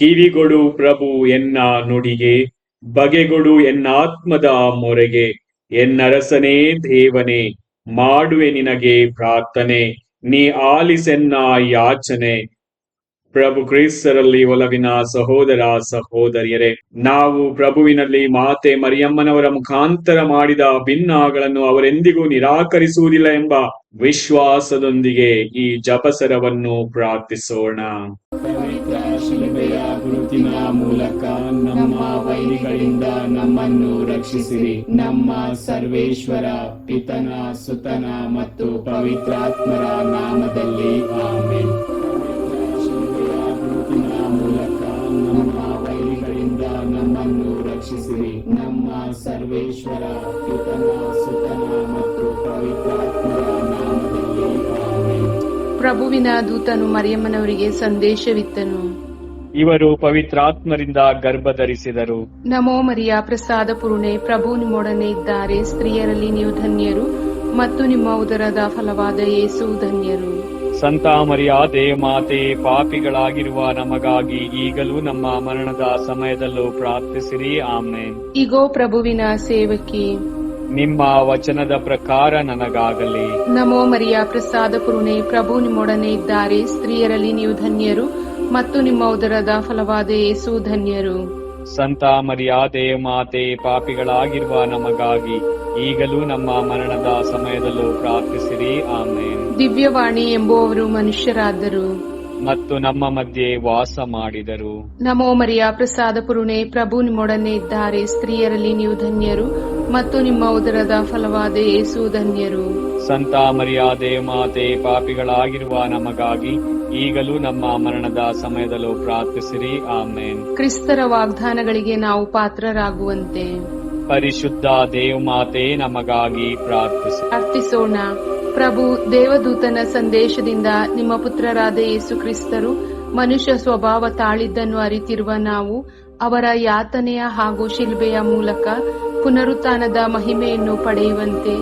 ಕಿವಿಗೊಡು ಪ್ರಭು ಎನ್ನ ನುಡಿಗೆ, ಬಗೆಗೊಡು ಎನ್ನಾತ್ಮದ ಮೊರೆಗೆ. ಎನ್ನರಸನೇ ದೇವನೇ, ಮಾಡುವೆ ನಿನಗೆ ಪ್ರಾರ್ಥನೆ, ನೀ ಆಲಿಸೆನ್ನ ಯಾಚನೆ. ಪ್ರಭು ಕ್ರಿಸ್ತರಲ್ಲಿ ಒಲವಿನ ಸಹೋದರ ಸಹೋದರಿಯರೇ, ನಾವು ಪ್ರಭುವಿನಲ್ಲಿ ಮಾತೆ ಮರಿಯಮ್ಮನವರ ಮುಖಾಂತರ ಮಾಡಿದ ಭಿನ್ನಗಳನ್ನು ಅವರೆಂದಿಗೂ ನಿರಾಕರಿಸುವುದಿಲ್ಲ ಎಂಬ ವಿಶ್ವಾಸದೊಂದಿಗೆ ಈ ಜಪಸರವನ್ನು ಪ್ರಾರ್ಥಿಸೋಣ. ಪವಿತ್ರ ಶಿಲುಬೆಯ ಗುರುತಿನ ಮೂಲಕ ನಮ್ಮ ವೈರಿಗಳಿಂದ ನಮ್ಮನ್ನು ರಕ್ಷಿಸಿರಿ. ನಮ್ಮ ಸರ್ವೇಶ್ವರ ಪಿತನ, ಸುತನ ಮತ್ತು ಪವಿತ್ರಾತ್ಮರ ನಾಮದಲ್ಲಿ ಆಮೆನ್. ಶಿಲುಬೆಯ ಗುರುತಿನ ಮೂಲಕ ನಮ್ಮ ವೈರಿಗಳಿಂದ ನಮ್ಮನ್ನು ರಕ್ಷಿಸಿರಿ. ನಮ್ಮ ಸರ್ವೇಶ್ವರ ಪಿತನ, ಸುತನ ಮತ್ತು ಪವಿತ್ರಾತ್ಮರ ನಾಮದಲ್ಲಿ ಆಮೆನ್. ಪ್ರಭುವಿನ ದೂತನು ಮರಿಯಮ್ಮನವರಿಗೆ ಸಂದೇಶವಿತ್ತನು. ಇವರು ಪವಿತ್ರಾತ್ಮರಿಂದ ಗರ್ಭಧರಿಸಿದರು. ನಮೋ ಮರಿಯ, ಪ್ರಸಾದ ಪೂರ್ಣೆ, ಪ್ರಭು ನಿಮ್ಮೊಡನೆ ಇದ್ದಾರೆ. ಸ್ತ್ರೀಯರಲ್ಲಿ ನೀವು ಧನ್ಯರು ಮತ್ತು ನಿಮ್ಮ ಉದರದ ಫಲವಾದ ಯೇಸು ಧನ್ಯರು. ಸಂತ ಮರಿಯ ದೇವಮಾತೆ, ಪಾಪಿಗಳಾಗಿರುವ ನಮಗಾಗಿ ಈಗಲೂ ನಮ್ಮ ಮರಣದ ಸಮಯದಲ್ಲೂ ಪ್ರಾರ್ಥಿಸಿರಿ. ಆಮೆನ್. ಇಗೋ ಪ್ರಭುವಿನ ಸೇವಕಿ, ನಿಮ್ಮ ವಚನದ ಪ್ರಕಾರ ನನಗಾಗಲಿ. ನಮೋ ಮರಿಯ, ಪ್ರಸಾದ ಪೂರ್ಣೆ, ಪ್ರಭು ನಿಮ್ಮೊಡನೆ ಇದ್ದಾರೆ. ಸ್ತ್ರೀಯರಲ್ಲಿ ನೀವು ಧನ್ಯರು ಮತ್ತು ನಿಮ್ಮ ಉದರದ ಫಲವಾದ ಯೇಸು ಧನ್ಯರು. ಸಂತ ಮರಿಯ ದೇವಮಾತೆ, ಪಾಪಿಗಳಾಗಿರುವ ನಮಗಾಗಿ ಈಗಲೂ ನಮ್ಮ ಮರಣದ ಸಮಯದಲ್ಲೂ ಪ್ರಾರ್ಥಿಸಿರಿ. ಆಮೇನ್. ದಿವ್ಯವಾಣಿ ಎಂಬುವವರು ಮನುಷ್ಯರಾದರು ಮತ್ತು ನಮ್ಮ ಮಧ್ಯೆ ವಾಸ ಮಾಡಿದರು. ನಮೋ ಮರಿಯ, ಪ್ರಸಾದ ಪೂರ್ಣೆ, ಪ್ರಭು ನಿಮ್ಮೊಡನೆ ಇದ್ದಾರೆ. ಸ್ತ್ರೀಯರಲ್ಲಿ ನೀವು ಧನ್ಯರು ಮತ್ತು ನಿಮ್ಮ ಉದರದ ಫಲವಾದ ಯೇಸು ಧನ್ಯರು. ಸಂತ ಮರಿಯ ದೇವಮಾತೆ, ಪಾಪಿಗಳಾಗಿರುವ ನಮಗಾಗಿ ಈಗಲೂ ನಮ್ಮ ಮರಣದ ಸಮಯದಲ್ಲೂ ಪ್ರಾರ್ಥಿಸಿರಿ. ಆಮೇನ್. ಕ್ರಿಸ್ತರ ವಾಗ್ದಾನಗಳಿಗೆ ನಾವು ಪಾತ್ರರಾಗುವಂತೆ ಪರಿಶುದ್ಧ ದೇವಮಾತೆ, ನಮಗಾಗಿ ಪ್ರಾರ್ಥಿಸೋಣ. ಪ್ರಭು ದೇವದೂತನ ಸಂದೇಶದಿಂದ ನಿಮ್ಮ ಪುತ್ರರಾದ ಯೇಸು ಕ್ರಿಸ್ತರು ಮನುಷ್ಯ ಸ್ವಭಾವ ತಾಳಿದ್ದನ್ನು ಅರಿತಿರುವ ನಾವು ಅವರ ಯಾತನೆಯ ಹಾಗೂ ಶಿಲ್ಬೆಯ ಮೂಲಕ ಪುನರುತ್ಥಾನದ ಮಹಿಮೆಯನ್ನು ಪಡೆಯುವಂತೆ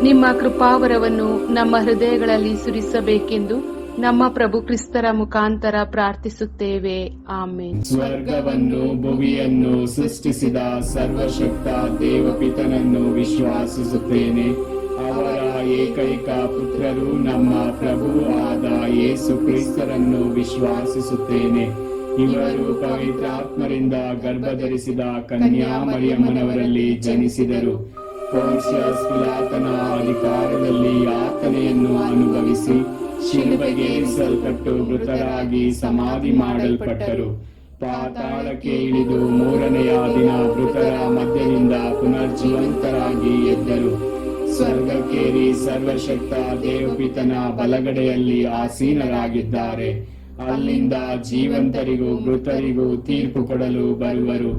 ನಿಮ್ಮ ಕೃಪಾವರವನ್ನು ನಮ್ಮ ಹೃದಯಗಳಲ್ಲಿ ಸುರಿಸಬೇಕೆಂದು ನಮ್ಮ ಪ್ರಭು ಕ್ರಿಸ್ತರ ಮುಖಾಂತರ ಪ್ರಾರ್ಥಿಸುತ್ತೇವೆ. ಆಮೆನ್. ಸ್ವರ್ಗವನ್ನು ಭುವಿಯನ್ನು ಸೃಷ್ಟಿಸಿದ ಸರ್ವಶಕ್ತ ದೇವಪಿತನನ್ನು ವಿಶ್ವಾಸಿಸುತ್ತೇನೆ. ಅವರ ಏಕೈಕ ಪುತ್ರರು ನಮ್ಮ ಪ್ರಭು ಆದ ಯೇಸು ಕ್ರಿಸ್ತರನ್ನು ವಿಶ್ವಾಸಿಸುತ್ತೇನೆ. ಇವರು ಪವಿತ್ರಾತ್ಮರಿಂದ ಗರ್ಭಧರಿಸಿದ ಕನ್ಯಾ ಮರಿಯಮ್ಮನವರಲ್ಲಿ ಜನಿಸಿದರು. ಪೋನ್ಸಿಯಸ್ ಪಿಲಾತನ ಅಧಿಕಾರದಲ್ಲಿ ಯಾತನೆಯನ್ನು ಅನುಭವಿಸಿ ಶಿಲುಬೆಗೆ ಏರಿಸಲ್ಪಟ್ಟು ಮೃತರಾಗಿ ಸಮಾಧಿ ಮಾಡಲ್ಪಟ್ಟರು. ಪಾತಾಳಕ್ಕೆ ಇಳಿದು ಮೂರನೆಯ ದಿನ ಮೃತರ ಮಧ್ಯದಿಂದ ಪುನರ್ಜೀವಂತರಾಗಿ ಎದ್ದರು. ಸ್ವರ್ಗಕ್ಕೇರಿ ಸರ್ವಶಕ್ತ ದೇವಪಿತನ ಬಲಗಡೆಯಲ್ಲಿ ಆಸೀನರಾಗಿದ್ದಾರೆ. ಅಲ್ಲಿಂದ ಜೀವಂತರಿಗೂ ಮೃತರಿಗೂ ತೀರ್ಪು ಕೊಡಲು ಬರುವರು.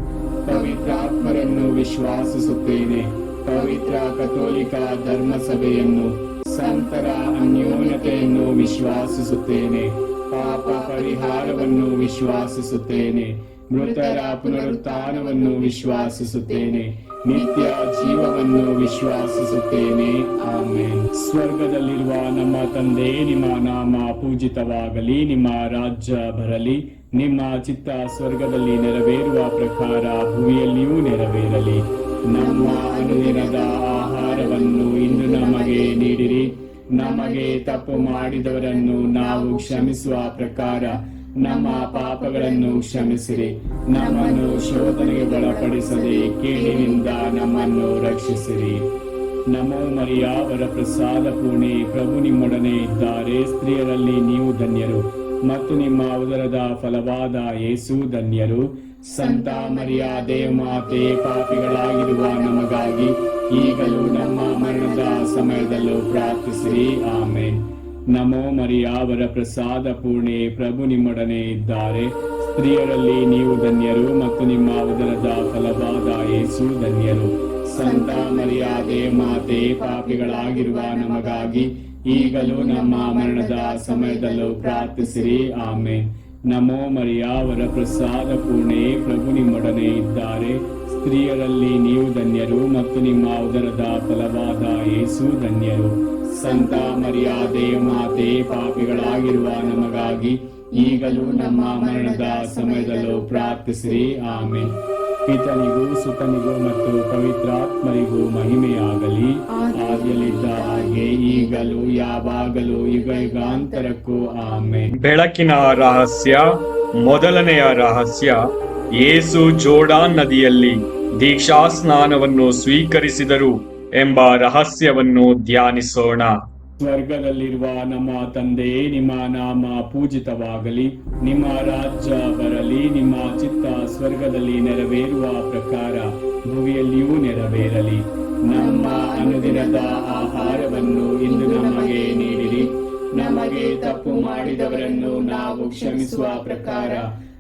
ಪವಿತ್ರಾತ್ಮರನ್ನು ವಿಶ್ವಾಸಿಸುತ್ತೇನೆ. ಪವಿತ್ರ ಕಥೋಲಿಕ ಧರ್ಮಸಭೆಯನ್ನು, ಸಂತರ ಅನ್ಯೋನ್ಯತೆಯನ್ನು ವಿಶ್ವಾಸಿಸುತ್ತೇನೆ. ಪಾಪ ಪರಿಹಾರವನ್ನು ವಿಶ್ವಾಸಿಸುತ್ತೇನೆ. ಮೃತರ ಪುನರುತ್ಥಾನವನ್ನು ವಿಶ್ವಾಸಿಸುತ್ತೇನೆ. ನಿತ್ಯ ಜೀವವನ್ನು ವಿಶ್ವಾಸಿಸುತ್ತೇನೆ. ಆಮೆನ್. ಸ್ವರ್ಗದಲ್ಲಿರುವ ನಮ್ಮ ತಂದೆ, ನಿಮ್ಮ ನಾಮ ಪೂಜಿತವಾಗಲಿ. ನಿಮ್ಮ ರಾಜ್ಯ ಬರಲಿ. ನಿಮ್ಮ ಚಿತ್ತ ಸ್ವರ್ಗದಲ್ಲಿ ನೆರವೇರುವ ಪ್ರಕಾರ ಭೂಮಿಯಲ್ಲಿಯೂ ನೆರವೇರಲಿ. ನಮ್ಮ ಅನುದಿನದ ಆಹಾರವನ್ನು ಇಂದು ನಮಗೆ ನೀಡಿರಿ. ನಮಗೆ ತಪ್ಪು ಮಾಡಿದವರನ್ನು ನಾವು ಕ್ಷಮಿಸುವ ಪ್ರಕಾರ ನಮ್ಮ ಪಾಪಗಳನ್ನು ಕ್ಷಮಿಸಿರಿ. ನಮ್ಮನ್ನು ಶೋಧನೆಗೆ ಒಳಪಡಿಸದೆ ಕೇಡಿನಿಂದ ನಮ್ಮನ್ನು ರಕ್ಷಿಸಿರಿ. ನಮೋ ಮರಿಯ, ವರ ಪ್ರಸಾದ ಪೂರ್ಣೆ, ಪ್ರಭು ನಿಮ್ಮೊಡನೆ ಇದ್ದಾರೆ. ಸ್ತ್ರೀಯರಲ್ಲಿ ನೀವು ಧನ್ಯರು ಮತ್ತು ನಿಮ್ಮ ಉದರದ ಫಲವಾದ ಯೇಸು ಧನ್ಯರು. ಸಂತ ಮರಿಯ ದೇವಮಾತೆ, ಪಾಪಿಗಳಾಗಿರುವ ನಮಗಾಗಿ ಈಗಲೂ ನಮ್ಮ ಮರಣದ ಸಮಯದಲ್ಲೂ ಪ್ರಾರ್ಥಿಸಿರಿ. ಆಮೆನ್. ನಮೋ ಮರಿಯ, ವರ ಪ್ರಸಾದ ಪೂರ್ಣೆ, ಪ್ರಭು ನಿಮ್ಮೊಡನೆ ಇದ್ದಾರೆ. ಸ್ತ್ರೀಯರಲ್ಲಿ ನೀವು ಧನ್ಯರು ಮತ್ತು ನಿಮ್ಮ ಉದರದ ಫಲವಾದ ಯೇಸು ಧನ್ಯರು. ಸಂತ ಮರಿಯ ದೇವಮಾತೆ, ಪಾಪಿಗಳಾಗಿರುವ ನಮಗಾಗಿ ಈಗಲೂ ನಮ್ಮ ಮರಣದ ಸಮಯದಲ್ಲೂ ಪ್ರಾರ್ಥಿಸಿರಿ. ಆಮೆನ್. ನಮೋ ಮರಿಯ, ವರ ಪ್ರಸಾದ ಪೂರ್ಣೆ, ಪ್ರಭು ನಿಮ್ಮೊಡನೆ ಇದ್ದಾರೆ. ಸ್ತ್ರೀಯರಲ್ಲಿ ನೀವು ಧನ್ಯರು ಮತ್ತು ನಿಮ್ಮ ಉದರದ ಫಲವಾದ ಯೇಸು ಧನ್ಯರು. ಸಂತ ಮರಿಯ ದೇವಮಾತೆ, ಪಾಪಿಗಳಾಗಿರುವ ನಮಗಾಗಿ ಈಗಲೂ ನಮ್ಮ ಮರಣದ ಸಮಯದಲ್ಲೂ ಪ್ರಾರ್ಥಿಸಿರಿ. ಆಮೇನ್. ಪಿತನಿಗೂ ಸುತನಿಗೂ ಮತ್ತು ಪವಿತ್ರಾತ್ಮರಿಗೂ ಮಹಿಮೆಯಾಗಲಿ, ಆದಿಯಲ್ಲಿದ್ದ ಹಾಗೆ ಈಗಲೂ ಯಾವಾಗಲೂ ಯುಗ ಯುಗಾಂತರಕ್ಕೂ ಆಮೇನ್. ಬೆಳಕಿನ ರಹಸ್ಯ. ಮೊದಲನೆಯ ರಹಸ್ಯ, ಯೇಸು ಜೋರ್ಡಾನ್ ನದಿಯಲ್ಲಿ ದೀಕ್ಷಾ ಸ್ನಾನವನ್ನು ಸ್ವೀಕರಿಸಿದರು ಎಂಬ ರಹಸ್ಯವನ್ನು ಧ್ಯಾನಿಸೋಣ. ಸ್ವರ್ಗದಲ್ಲಿರುವ ನಮ್ಮ ತಂದೆಯೇ, ನಿಮ್ಮ ನಾಮ ಪೂಜಿತವಾಗಲಿ, ನಿಮ್ಮ ರಾಜ್ಯ ಬರಲಿ, ನಿಮ್ಮ ಚಿತ್ತ ಸ್ವರ್ಗದಲ್ಲಿ ನೆರವೇರುವ ಪ್ರಕಾರ ಭೂಮಿಯಲ್ಲಿಯೂ ನೆರವೇರಲಿ. ನಮ್ಮ ಅನುದಿನದ ಆಹಾರವನ್ನು ಇಂದು ನಮಗೆ ನೀಡಿರಿ. ನಮಗೆ ತಪ್ಪು ಮಾಡಿದವರನ್ನು ನಾವು ಕ್ಷಮಿಸುವ ಪ್ರಕಾರ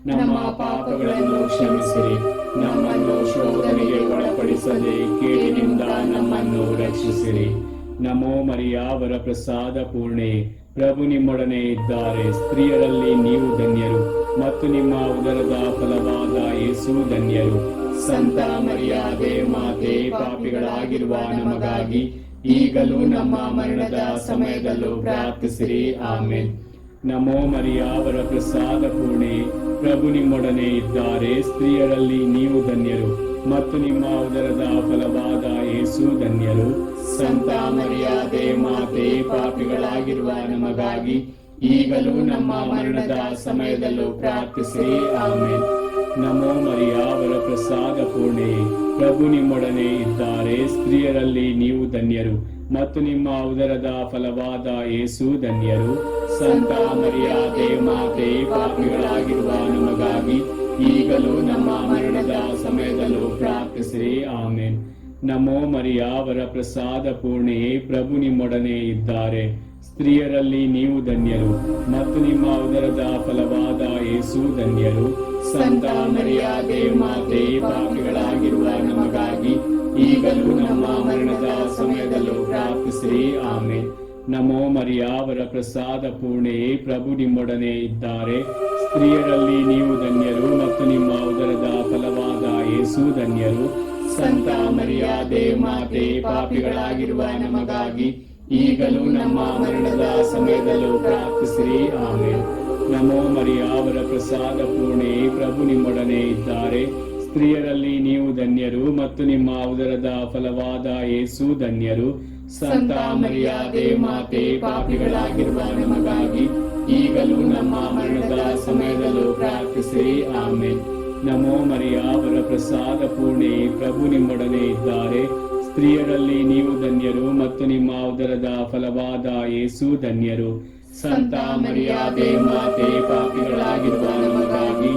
ನಮ್ಮ ಪಾಪಗಳನ್ನು ಕ್ಷಮಿಸಿರಿ. ನಮ್ಮನ್ನು ಶೋಧನೆಗೆ ಒಳಪಡಿಸದೆ ಕೇಡಿನಿಂದ ನಮ್ಮನ್ನು ರಕ್ಷಿಸಿರಿ. ನಮೋ ಮರಿಯ, ವರಪ್ರಸಾದ ಪೂರ್ಣೆ, ಪ್ರಭು ನಿಮ್ಮೊಡನೆ ಇದ್ದಾರೆ. ಸ್ತ್ರೀಯರಲ್ಲಿ ನೀವು ಧನ್ಯರು ಮತ್ತು ನಿಮ್ಮ ಉದರದ ಫಲವಾದ ಯೇಸು ಧನ್ಯರು. ಸಂತ ಮರಿಯಾದೆ ಮಾತೆ, ಪಾಪಿಗಳಾಗಿರುವ ನಮಗಾಗಿ ಈಗಲೂ ನಮ್ಮ ಮರಣದ ಸಮಯದಲ್ಲೂ ಪ್ರಾರ್ಥಿಸಿರಿ. ಆಮೇನ್. ನಮೋ ಮರಿಯ, ವರಪ್ರಸಾದ ಪೂರ್ಣೆ, ಪ್ರಭು ನಿಮ್ಮೊಡನೆ ಇದ್ದಾರೆ. ಸ್ತ್ರೀಯರಲ್ಲಿ ನೀವು ಧನ್ಯರು ಮತ್ತು ನಿಮ್ಮ ಉದರದ ಫಲವಾದ ಯೇಸು ಧನ್ಯರು. ಸಂತ ಮರಿಯಾದೆ ಮಾತೆ, ಪಾಪಿಗಳಾಗಿರುವ ನಮಗಾಗಿ ಈಗಲೂ ನಮ್ಮ ಮರಣದ ಸಮಯದಲ್ಲೂ ಪ್ರಾರ್ಥಿಸಿರಿ. ಆಮೇನ್. ನಮೋ ಮರಿಯ, ವರಪ್ರಸಾದ ಪೂರ್ಣೆ, ಪ್ರಭು ನಿಮ್ಮೊಡನೆ ಇದ್ದಾರೆ. ಸ್ತ್ರೀಯರಲ್ಲಿ ನೀವು ಧನ್ಯರು ಮತ್ತು ನಿಮ್ಮ ಉದರದ ಫಲವಾದ ಯೇಸು ಧನ್ಯರು. ಸಂತ ಮರಿಯಾದೆ ಮಾತೆ, ಪಾಪಿಗಳಾಗಿರುವ ನಮಗಾಗಿ ಈಗಲೂ ನಮ್ಮ ಮರಣದ ಸಮಯದಲ್ಲೂ ಪ್ರಾರ್ಥಿಸಿರಿ. ಆಮೇನ್. ನಮೋ ಮರಿಯ, ವರಪ್ರಸಾದ ಪೂರ್ಣೆ, ಪ್ರಭು ನಿಮ್ಮೊಡನೆ ಇದ್ದಾರೆ. ಸ್ತ್ರೀಯರಲ್ಲಿ ನೀವು ಧನ್ಯರು ಮತ್ತು ನಿಮ್ಮ ಉದರದ ಫಲವಾದ ಯೇಸು ಧನ್ಯರು. ಸಂತ ಮರಿಯಾದೆ ಮಾತೆ, ಪಾಪಿಗಳಾಗಿರುವ ನಮಗಾಗಿ ಈಗಲೂ ನಮ್ಮ ಮರಣದ ಸಮಯದಲ್ಲೂ ಪ್ರಾರ್ಥಿಸಿರಿ. ಆಮೇನ್. ನಮೋ ಮರಿಯ, ವರಪ್ರಸಾದ ಪೂರ್ಣೆ, ಪ್ರಭು ನಿಮ್ಮೊಡನೆ ಇದ್ದಾರೆ. ಸ್ತ್ರೀಯರಲ್ಲಿ ನೀವು ಧನ್ಯರು ಮತ್ತು ನಿಮ್ಮ ಉದರದ ಫಲವಾದ ಯೇಸು ಧನ್ಯರು. ಸಂತ ಮರಿಯಾದೆ ಮಾತೆ, ಪಾಪಿಗಳಾಗಿರುವ ನಮಗಾಗಿ ಈಗಲೂ ನಮ್ಮ ಮರಣದ ಸಮಯದಲ್ಲೂ ಪ್ರಾರ್ಥಿಸಿರಿ. ಆಮೇನ್. ನಮೋ ಮರಿಯ, ವರಪ್ರಸಾದ ಪೂರ್ಣೆ, ಪ್ರಭು ನಿಮ್ಮೊಡನೆ ಇದ್ದಾರೆ. ಸ್ತ್ರೀಯರಲ್ಲಿ ನೀವು ಧನ್ಯರು ಮತ್ತು ನಿಮ್ಮ ಉದರದ ಫಲವಾದ ಯೇಸು ಧನ್ಯರು. ಸಂತ ಮರಿಯಾದೆ ಮಾತೆ, ಪಾಪಿಗಳಾಗಿರುವ ನಮಗಾಗಿ ಈಗಲೂ ನಮ್ಮ ಮರಣದ ಸಮಯದಲ್ಲೂ ಪ್ರಾರ್ಥಿಸಿರಿ. ಆಮೇನ್. ನಮೋ ಮರಿಯ, ವರಪ್ರಸಾದ ಪೂರ್ಣೆ, ಪ್ರಭು ನಿಮ್ಮೊಡನೆ ಇದ್ದಾರೆ. ಸ್ತ್ರೀಯರಲ್ಲಿ ನೀವು ಧನ್ಯರು ಮತ್ತು ನಿಮ್ಮ ಉದರದ ಫಲವಾದ ಯೇಸು ಧನ್ಯರು. ಸಂತ ಮರಿಯಾದೆ ಮಾತೆ, ಪಾಪಿಗಳಾಗಿರುವ ನಮಗಾಗಿ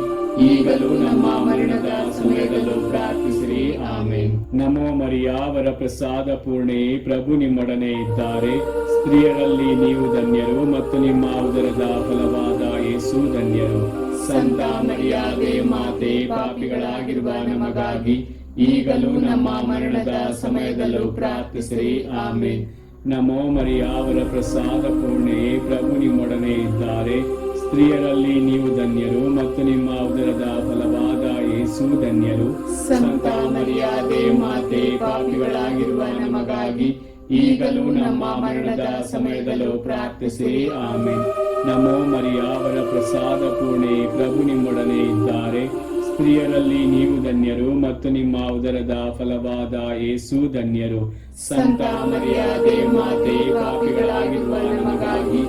ಈಗಲೂ ನಮ್ಮ ಮರಣದ ಸಮಯದಲ್ಲೂ ಪ್ರಾರ್ಥಿಸಿರಿ. ಆಮೇನ್. ನಮೋ ಮರಿಯ, ವರಪ್ರಸಾದ ಪೂರ್ಣೆ, ಪ್ರಭು ನಿಮ್ಮೊಡನೆ ಇದ್ದಾರೆ. ಸ್ತ್ರೀಯರಲ್ಲಿ ನೀವು ಧನ್ಯರು ಮತ್ತು ನಿಮ್ಮ ಉದರದ ಫಲವಾದ ಯೇಸು ಧನ್ಯರು. ಸಂತ ಮರಿಯಾದೆ ಮಾತೆ, ಪಾಪಿಗಳಾಗಿರುವ ನಮಗಾಗಿ ಈಗಲೂ ನಮ್ಮ ಮರಣದ ಸಮಯದಲ್ಲೂ ಪ್ರಾರ್ಥಿಸಿರಿ. ಆಮೇನ್. ನಮೋ ಮರಿಯ, ವರಪ್ರಸಾದ ಪೂರ್ಣೆ, ಪ್ರಭು ನಿಮ್ಮೊಡನೆ ಇದ್ದಾರೆ. ಸ್ತ್ರೀಯರಲ್ಲಿ ನೀವು ಧನ್ಯರು ಮತ್ತು ನಿಮ್ಮ ಉದರದ ಫಲವಾದ ಯೇಸು ಧನ್ಯರು. ಸಂತ ಮರಿಯಾದೆ ಮಾತೆ, ಪಾಪಿಗಳಾಗಿರುವ ನಮಗಾಗಿ ಈಗಲೂ ನಮ್ಮ ಮರಣದ ಸಮಯದಲ್ಲೂ ಪ್ರಾರ್ಥಿಸಿರಿ. ಆಮೇನ್. ನಮೋ ಮರಿಯ, ವರಪ್ರಸಾದ ಪೂರ್ಣೆ, ಪ್ರಭು ನಿಮ್ಮೊಡನೆ ಇದ್ದಾರೆ. ಸ್ತ್ರೀಯರಲ್ಲಿ ನೀವು ಧನ್ಯರು ಮತ್ತು ನಿಮ್ಮ ಉದರದ ಫಲವಾದ ಯೇಸು ಧನ್ಯರು. ಸಂತ ಮರಿಯಾದೆ ಮಾತೆ, ಪಾಪಿಗಳಾಗಿರುವ ನಮಗಾಗಿ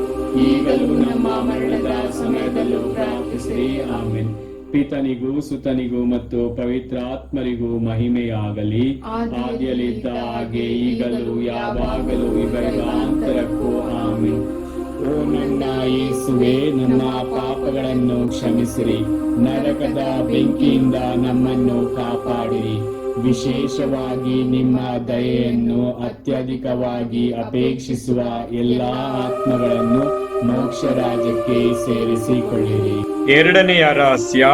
ಈಗಲೂ ನಮ್ಮ ಮರಣದ ಸಮಯದಲ್ಲೂ ಪ್ರಾರ್ಥಿಸಿರಿ. ಆಮೇನ್. ಪಿತನಿಗೂ ಸುತನಿಗೂ ಮತ್ತು ಪವಿತ್ರಾತ್ಮರಿಗೂ ಮಹಿಮೆಯಾಗಲಿ, ಆದಿಯಲ್ಲಿದ್ದ ಹಾಗೆ ಈಗಲೂ ಯಾವಾಗಲೂ ಯುಗ ಯುಗಾಂತರಕ್ಕೂ ಆಮೇನ್. ಓ ನನ್ನ ಯೇಸುವೆ, ನಮ್ಮ ಪಾಪಗಳನ್ನು ಕ್ಷಮಿಸಿರಿ, ನರಕದ ಬೆಂಕಿಯಿಂದ ನಮ್ಮನ್ನು ಕಾಪಾಡಿರಿ. ವಿಶೇಷವಾಗಿ ನಿಮ್ಮ ದಯೆಯನ್ನು ಅತ್ಯಧಿಕವಾಗಿ ಅಪೇಕ್ಷಿಸುವ ಎಲ್ಲಾ ಆತ್ಮಗಳನ್ನು ಮೋಕ್ಷ ರಾಜ್ಯಕ್ಕೆ ಸೇರಿಸಿಕೊಳ್ಳಿರಿ. ಎರಡನೆಯ ರಹಸ್ಯ,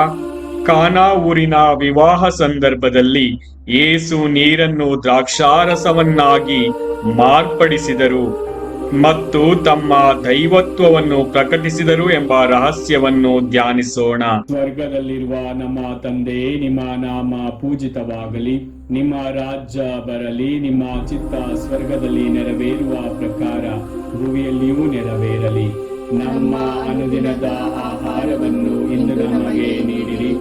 ಕಾನಾ ಊರಿನ ವಿವಾಹ ಸಂದರ್ಭದಲ್ಲಿ ಯೇಸು ನೀರನ್ನು ದ್ರಾಕ್ಷಾರಸವನ್ನಾಗಿ ಮಾರ್ಪಡಿಸಿದರು ಮತ್ತು ತಮ್ಮ ದೈವತ್ವವನ್ನು ಪ್ರಕಟಿಸಿದರು ಎಂಬ ರಹಸ್ಯವನ್ನು ಧ್ಯಾನಿಸೋಣ. ಸ್ವರ್ಗದಲ್ಲಿರುವ ನಮ್ಮ ತಂದೆಯೇ, ನಿಮ್ಮ ನಾಮ ಪೂಜಿತವಾಗಲಿ, ನಿಮ್ಮ ರಾಜ್ಯ ಬರಲಿ, ನಿಮ್ಮ ಚಿತ್ತ ಸ್ವರ್ಗದಲ್ಲಿ ನೆರವೇರುವ ಪ್ರಕಾರ ಭೂಮಿಯಲ್ಲಿಯೂ ನೆರವೇರಲಿ. ನಮ್ಮ ಅನುದಿನದ ಆಹಾರವನ್ನು ಇಂದು ನಮಗೆ ನೀಡಿರಿ.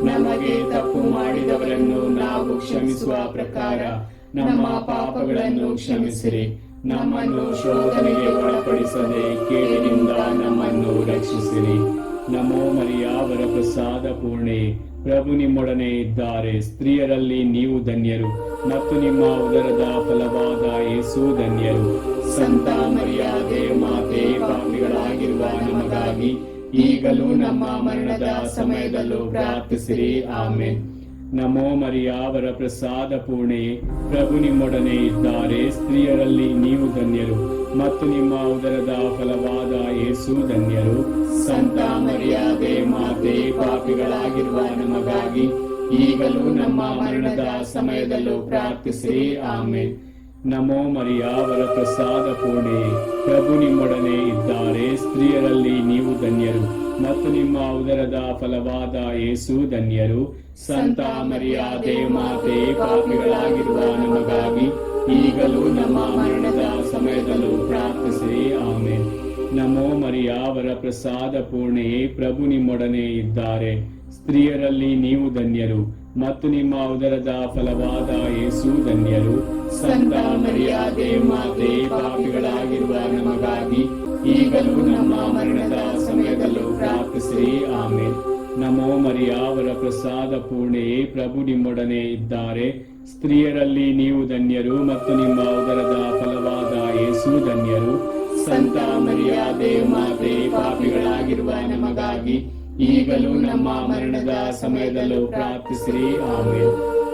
ನಮಗೆ ತಪ್ಪು ಮಾಡಿದವರನ್ನು ನಾವು ಕ್ಷಮಿಸುವ ಪ್ರಕಾರ ನಮ್ಮ ಪಾಪಗಳನ್ನು ಕ್ಷಮಿಸಿರಿ. ನಮ್ಮನ್ನು ಶೋಧನೆಗೆ ಒಳಪಡಿಸದೆ ಕೇಡಿನಿಂದ ನಮ್ಮನ್ನು ರಕ್ಷಿಸಿರಿ. ನಮೋ ಮರಿಯ ವರಪ್ರಸಾದ ಪೂರ್ಣೆ, ಪ್ರಭು ನಿಮ್ಮೊಡನೆ ಇದ್ದಾರೆ. ಸ್ತ್ರೀಯರಲ್ಲಿ ನೀವು ಧನ್ಯರು ಮತ್ತು ನಿಮ್ಮ ಉದರದ ಫಲವಾದ ಯೇಸು ಧನ್ಯರು. ಸಂತ ಮರಿಯಾದೆ ಮಾತೆ, ಪಾಪಿಗಳಾಗಿರುವ ನಮಗಾಗಿ ಈಗಲೂ ನಮ್ಮ ಮರಣದ ಸಮಯದಲ್ಲೂ ಪ್ರಾರ್ಥಿಸಿರಿ. ಆಮೆನ್. ನಮೋ ಮರಿಯ ವರಪ್ರಸಾದ ಪೂರ್ಣೆ, ಪ್ರಭು ನಿಮ್ಮೊಡನೆ ಇದ್ದಾರೆ. ಸ್ತ್ರೀಯರಲ್ಲಿ ನೀವು ಧನ್ಯರು ಮತ್ತು ನಿಮ್ಮ ಉದರದ ಫಲವಾದ ಯೇಸು ಧನ್ಯರು. ಸಂತ ಮರಿಯಾದೆ ಮಾತೆ, ಪಾಪಿಗಳಾಗಿರುವ ನಮಗಾಗಿ ಈಗಲೂ ನಮ್ಮ ಮರಣದ ಸಮಯದಲ್ಲೂ ಪ್ರಾರ್ಥಿಸಿರಿ. ಆಮೆನ್. ನಮೋ ಮರಿಯ ವರಪ್ರಸಾದ ಪೂರ್ಣೆ, ಪ್ರಭು ನಿಮ್ಮೊಡನೆ ಇದ್ದಾರೆ. ಸ್ತ್ರೀಯರಲ್ಲಿ ನೀವು ಧನ್ಯರು ಮತ್ತು ನಿಮ್ಮ ಉದರದ ಫಲವಾದ ಯೇಸು ಧನ್ಯರು. ಸಂತ ಮರಿಯಾದೆ ಮಾತೆ, ಪಾಪಿಗಳಾಗಿರುವ ನಮಗಾಗಿ ಈಗಲೂ ನಮ್ಮ ಮರಣದ ಸಮಯದಲ್ಲೂ ಪ್ರಾರ್ಥಿಸಿರಿ. ಆಮೆನ್. ನಮೋ ಮರಿಯ ವರಪ್ರಸಾದ ಪೂರ್ಣೆ, ಪ್ರಭು ನಿಮ್ಮೊಡನೆ ಇದ್ದಾರೆ. ಸ್ತ್ರೀಯರಲ್ಲಿ ನೀವು ಧನ್ಯರು ಮತ್ತು ನಿಮ್ಮ ಉದರದ ಫಲವಾದ ಯೇಸು ಧನ್ಯರು. ಸಂತ ಮರಿಯಾದೆ ಮಾತೆ, ಪಾಪಿಗಳಾಗಿರುವ ನಮಗಾಗಿ ಈಗಲೂ ನಮ್ಮ ಮರಣದ ಸಮಯದಲ್ಲೂ ಪ್ರಾರ್ಥಿಸಿರಿ. ಆಮೆನ್. ನಮೋ ಮರಿಯ ವರಪ್ರಸಾದ ಪೂರ್ಣೆ, ಪ್ರಭು ನಿಮ್ಮೊಡನೆ ಇದ್ದಾರೆ. ಸ್ತ್ರೀಯರಲ್ಲಿ ನೀವು ಧನ್ಯರು ಮತ್ತು ನಿಮ್ಮ ಉದರದ ಫಲವಾದ ಯೇಸು ಧನ್ಯರು. ಸಂತ ಮರಿಯಾದೆ ಮಾತೆ, ಪಾಪಿಗಳಾಗಿರುವ ನಮಗಾಗಿ ಈಗಲೂ ನಮ್ಮ ಮರಣದ ಸಮಯದಲ್ಲೂ ಪ್ರಾರ್ಥಿಸಿರಿ. ಆಮೆನ್.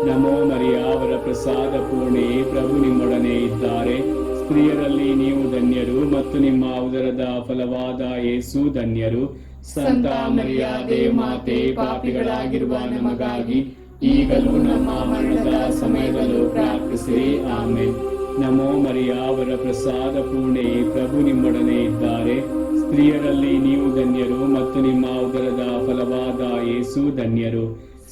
ನಮೋ ಮರಿಯ ವರಪ್ರಸಾದ ಪೂರ್ಣೆ, ಪ್ರಭು ನಿಮ್ಮೊಡನೆ ಇದ್ದಾರೆ. ಸ್ತ್ರೀಯರಲ್ಲಿ ನೀವು ಧನ್ಯರು ಮತ್ತು ನಿಮ್ಮ ಉದರದ ಫಲವಾದ ಯೇಸು ಧನ್ಯರು. ಸಂತ ಮರಿಯಾದೆ ಮಾತೆ, ಪಾಪಿಗಳಾಗಿರುವ ನಮಗಾಗಿ ಈಗಲೂ ನಮ್ಮ ಮರಣದ ಸಮಯದಲ್ಲೂ ಪ್ರಾರ್ಥಿಸಿರಿ. ಆಮೆನ್. ನಮೋ ಮರಿಯ ವರಪ್ರಸಾದ ಪೂರ್ಣೆ, ಪ್ರಭು ನಿಮ್ಮೊಡನೆ ಇದ್ದಾರೆ. ಸ್ತ್ರೀಯರಲ್ಲಿ ನೀವು ಧನ್ಯರು ಮತ್ತು ನಿಮ್ಮ ಉದರದ ಫಲವಾದ ಯೇಸು ಧನ್ಯರು.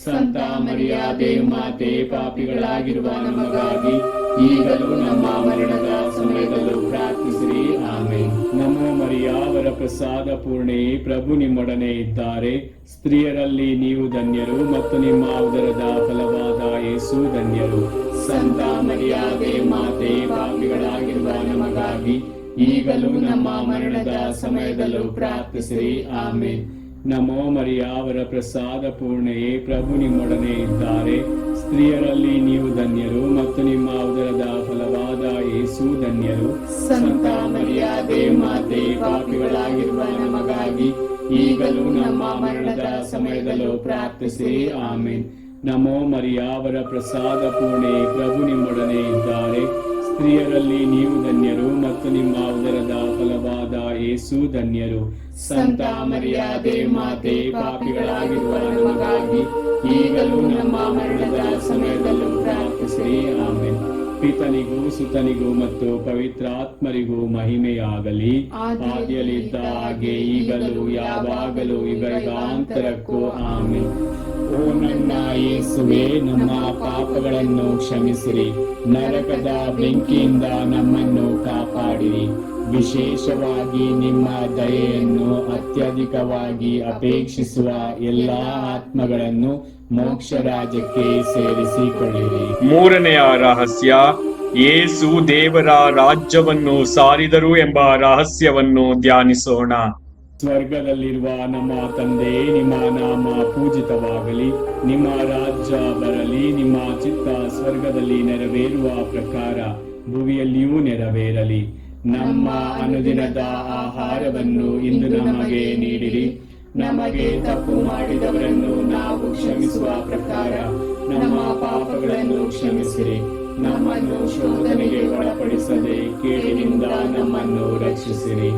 ಸಂತ ಮರಿಯಾದೆ ಮಾತೆ, ಪಾಪಿಗಳಾಗಿರುವ ನಮಗಾಗಿ ಈಗಲೂ ನಮ್ಮ ಮರಣದ ಸಮಯದಲ್ಲೂ ಪ್ರಾರ್ಥಿಸಿರಿ. ಆಮೆನ್. ನಮೋ ಮರಿಯ ವರಪ್ರಸಾದ ಪೂರ್ಣೆ, ಪ್ರಭು ನಿಮ್ಮೊಡನೆ ಇದ್ದಾರೆ. ಸ್ತ್ರೀಯರಲ್ಲಿ ನೀವು ಧನ್ಯರು ಮತ್ತು ನಿಮ್ಮ ಉದರದ ಫಲವಾದ ಯೇಸು ಧನ್ಯರು. ಸಂತ ಮರಿಯಾದೆ ಮಾತೆ, ಪಾಪಿಗಳಾಗಿರುವ ನಮಗಾಗಿ ಈಗಲೂ ನಮ್ಮ ಮರಣದ ಸಮಯದಲ್ಲೂ ಪ್ರಾರ್ಥಿಸಿರಿ. ಆಮೆನ್. ನಮೋ ಮರಿಯ ವರಪ್ರಸಾದ ಪೂರ್ಣೆ, ಪ್ರಭು ನಿಮ್ಮೊಡನೆ ಇದ್ದಾರೆ. ಸ್ತ್ರೀಯರಲ್ಲಿ ನೀವು ಧನ್ಯರು ಮತ್ತು ನಿಮ್ಮ ಉದರದ ಫಲವಾದ ಯೇಸು ಧನ್ಯರು. ಸಂತ ಮರಿಯಾದೆ ಮಾತೆ, ಪಾಪಿಗಳಾಗಿರುವ ನಮಗಾಗಿ ಈಗಲೂ ನಮ್ಮ ಮರಣದ ಸಮಯದಲ್ಲೂ ಪ್ರಾರ್ಥಿಸಿರಿ. ಆಮೆನ್. ನಮೋ ಮರಿಯ ವರಪ್ರಸಾದ ಪೂರ್ಣೆ, ಪ್ರಭು ನಿಮ್ಮೊಡನೆ ಇದ್ದಾರೆ. ಸ್ತ್ರೀಯರಲ್ಲಿ ನೀವು ಧನ್ಯರು ಮತ್ತು ನಿಮ್ಮ ಉದರದ ಫಲವಾದ ಯೇಸು ಧನ್ಯರು. ಸಂತ ಮರಿಯಾದೆ ಮಾತೆ, ಪಾಪಿಗಳಾಗಿರುವ ನಮಗಾಗಿ ಈಗಲೂ ನಮ್ಮ ಮರಣದ ಸಮಯದಲ್ಲೂ ಪ್ರಾರ್ಥಿಸಿರಿ. ಆಮೆನ್. ಪಿತನಿಗೂ ಸುತನಿಗೂ ಮತ್ತು ಪವಿತ್ರಾತ್ಮರಿಗೂ ಮಹಿಮೆಯಾಗಲಿ. ಆದಿಯಲ್ಲಿದ್ದ ಹಾಗೆ ಈಗಲೂ ಯಾವಾಗಲೂ ಯುಗಾಂತರಕ್ಕೂ. ಆಮೆನ್. ಓ ನನ್ನ ಯೇಸುವೆ, ನಮ್ಮ ಪಾಪಗಳನ್ನು ಕ್ಷಮಿಸಿರಿ. ನರಕದ ಬೆಂಕಿಯಿಂದ ನಮ್ಮನ್ನು ಕಾಪಾಡಿರಿ. ವಿಶೇಷವಾಗಿ ನಿಮ್ಮ ದಯೆಯನ್ನು ಅತ್ಯಧಿಕವಾಗಿ ಅಪೇಕ್ಷಿಸುವ ಎಲ್ಲಾ ಆತ್ಮಗಳನ್ನು ಮೋಕ್ಷ ರಾಜ್ಯಕ್ಕೆ ಸೇರಿಸಿಕೊಳ್ಳಿರಿ. ಮೂರನೆಯ ರಹಸ್ಯ, ಯೇಸು ದೇವರ ರಾಜ್ಯವನ್ನು ಸಾರಿದರು ಎಂಬ ರಹಸ್ಯವನ್ನು ಧ್ಯಾನಿಸೋಣ. ಸ್ವರ್ಗದಲ್ಲಿರುವ ನಮ್ಮ ತಂದೆ, ನಿಮ್ಮ ನಾಮ ಪೂಜಿತವಾಗಲಿ. ನಿಮ್ಮ ರಾಜ್ಯ ಬರಲಿ. ನಿಮ್ಮ ಚಿತ್ತ ಸ್ವರ್ಗದಲ್ಲಿ ನೆರವೇರುವ ಪ್ರಕಾರ ಭೂಮಿಯಲ್ಲಿಯೂ ನೆರವೇರಲಿ. ನಮ್ಮ ಅನುದಿನದ ಆಹಾರವನ್ನು ಇಂದು ನಮಗೆ ನೀಡಿರಿ. ನಮಗೆ ತಪ್ಪು ಮಾಡಿದವರನ್ನು ನಾವು ಕ್ಷಮಿಸುವ ಪ್ರಕಾರ ನಮ್ಮ ಪಾಪಗಳನ್ನು ಕ್ಷಮಿಸಿರಿ. ನಮ್ಮನ್ನು ಶೋಧನೆಗೆ ಒಳಪಡಿಸದೆ ಕೇಡಿನಿಂದ ನಮ್ಮನ್ನು ರಕ್ಷಿಸಿರಿ.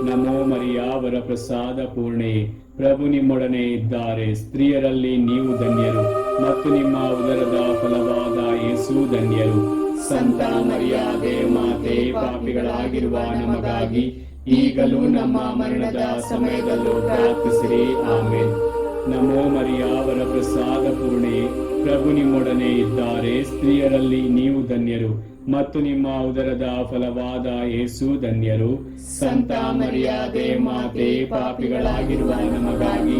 ನಮೋ ಮರಿಯ ವರಪ್ರಸಾದ ಪೂರ್ಣೆ, ಪ್ರಭು ನಿಮ್ಮೊಡನೆ ಇದ್ದಾರೆ. ಸ್ತ್ರೀಯರಲ್ಲಿ ನೀವು ಧನ್ಯರು ಮತ್ತು ನಿಮ್ಮ ಉದರದ ಫಲವಾದ ಯೇಸು ಧನ್ಯರು. ಸಂತ ಮರಿಯಾದೆ ಮಾತೆ, ಪಾಪಿಗಳಾಗಿರುವ ನಮಗಾಗಿ ಈಗಲೂ ನಮ್ಮ ಮರಣದ ಸಮಯದಲ್ಲೂ ಪ್ರಾರ್ಥಿಸಿರಿ. ಆಮೆನ್. ನಮೋ ಮರಿಯ ವರಪ್ರಸಾದ ಪೂರ್ಣೆ, ಪ್ರಭು ನಿಮ್ಮೊಡನೆ ಇದ್ದಾರೆ. ಸ್ತ್ರೀಯರಲ್ಲಿ ನೀವು ಧನ್ಯರು ಮತ್ತು ನಿಮ್ಮ ಉದರದ ಫಲವಾದ ಯೇಸು ಧನ್ಯರು. ಸಂತ ಮರಿಯಾದೆ ಮಾತೆ, ಪಾಪಿಗಳಾಗಿರುವ ನಮಗಾಗಿ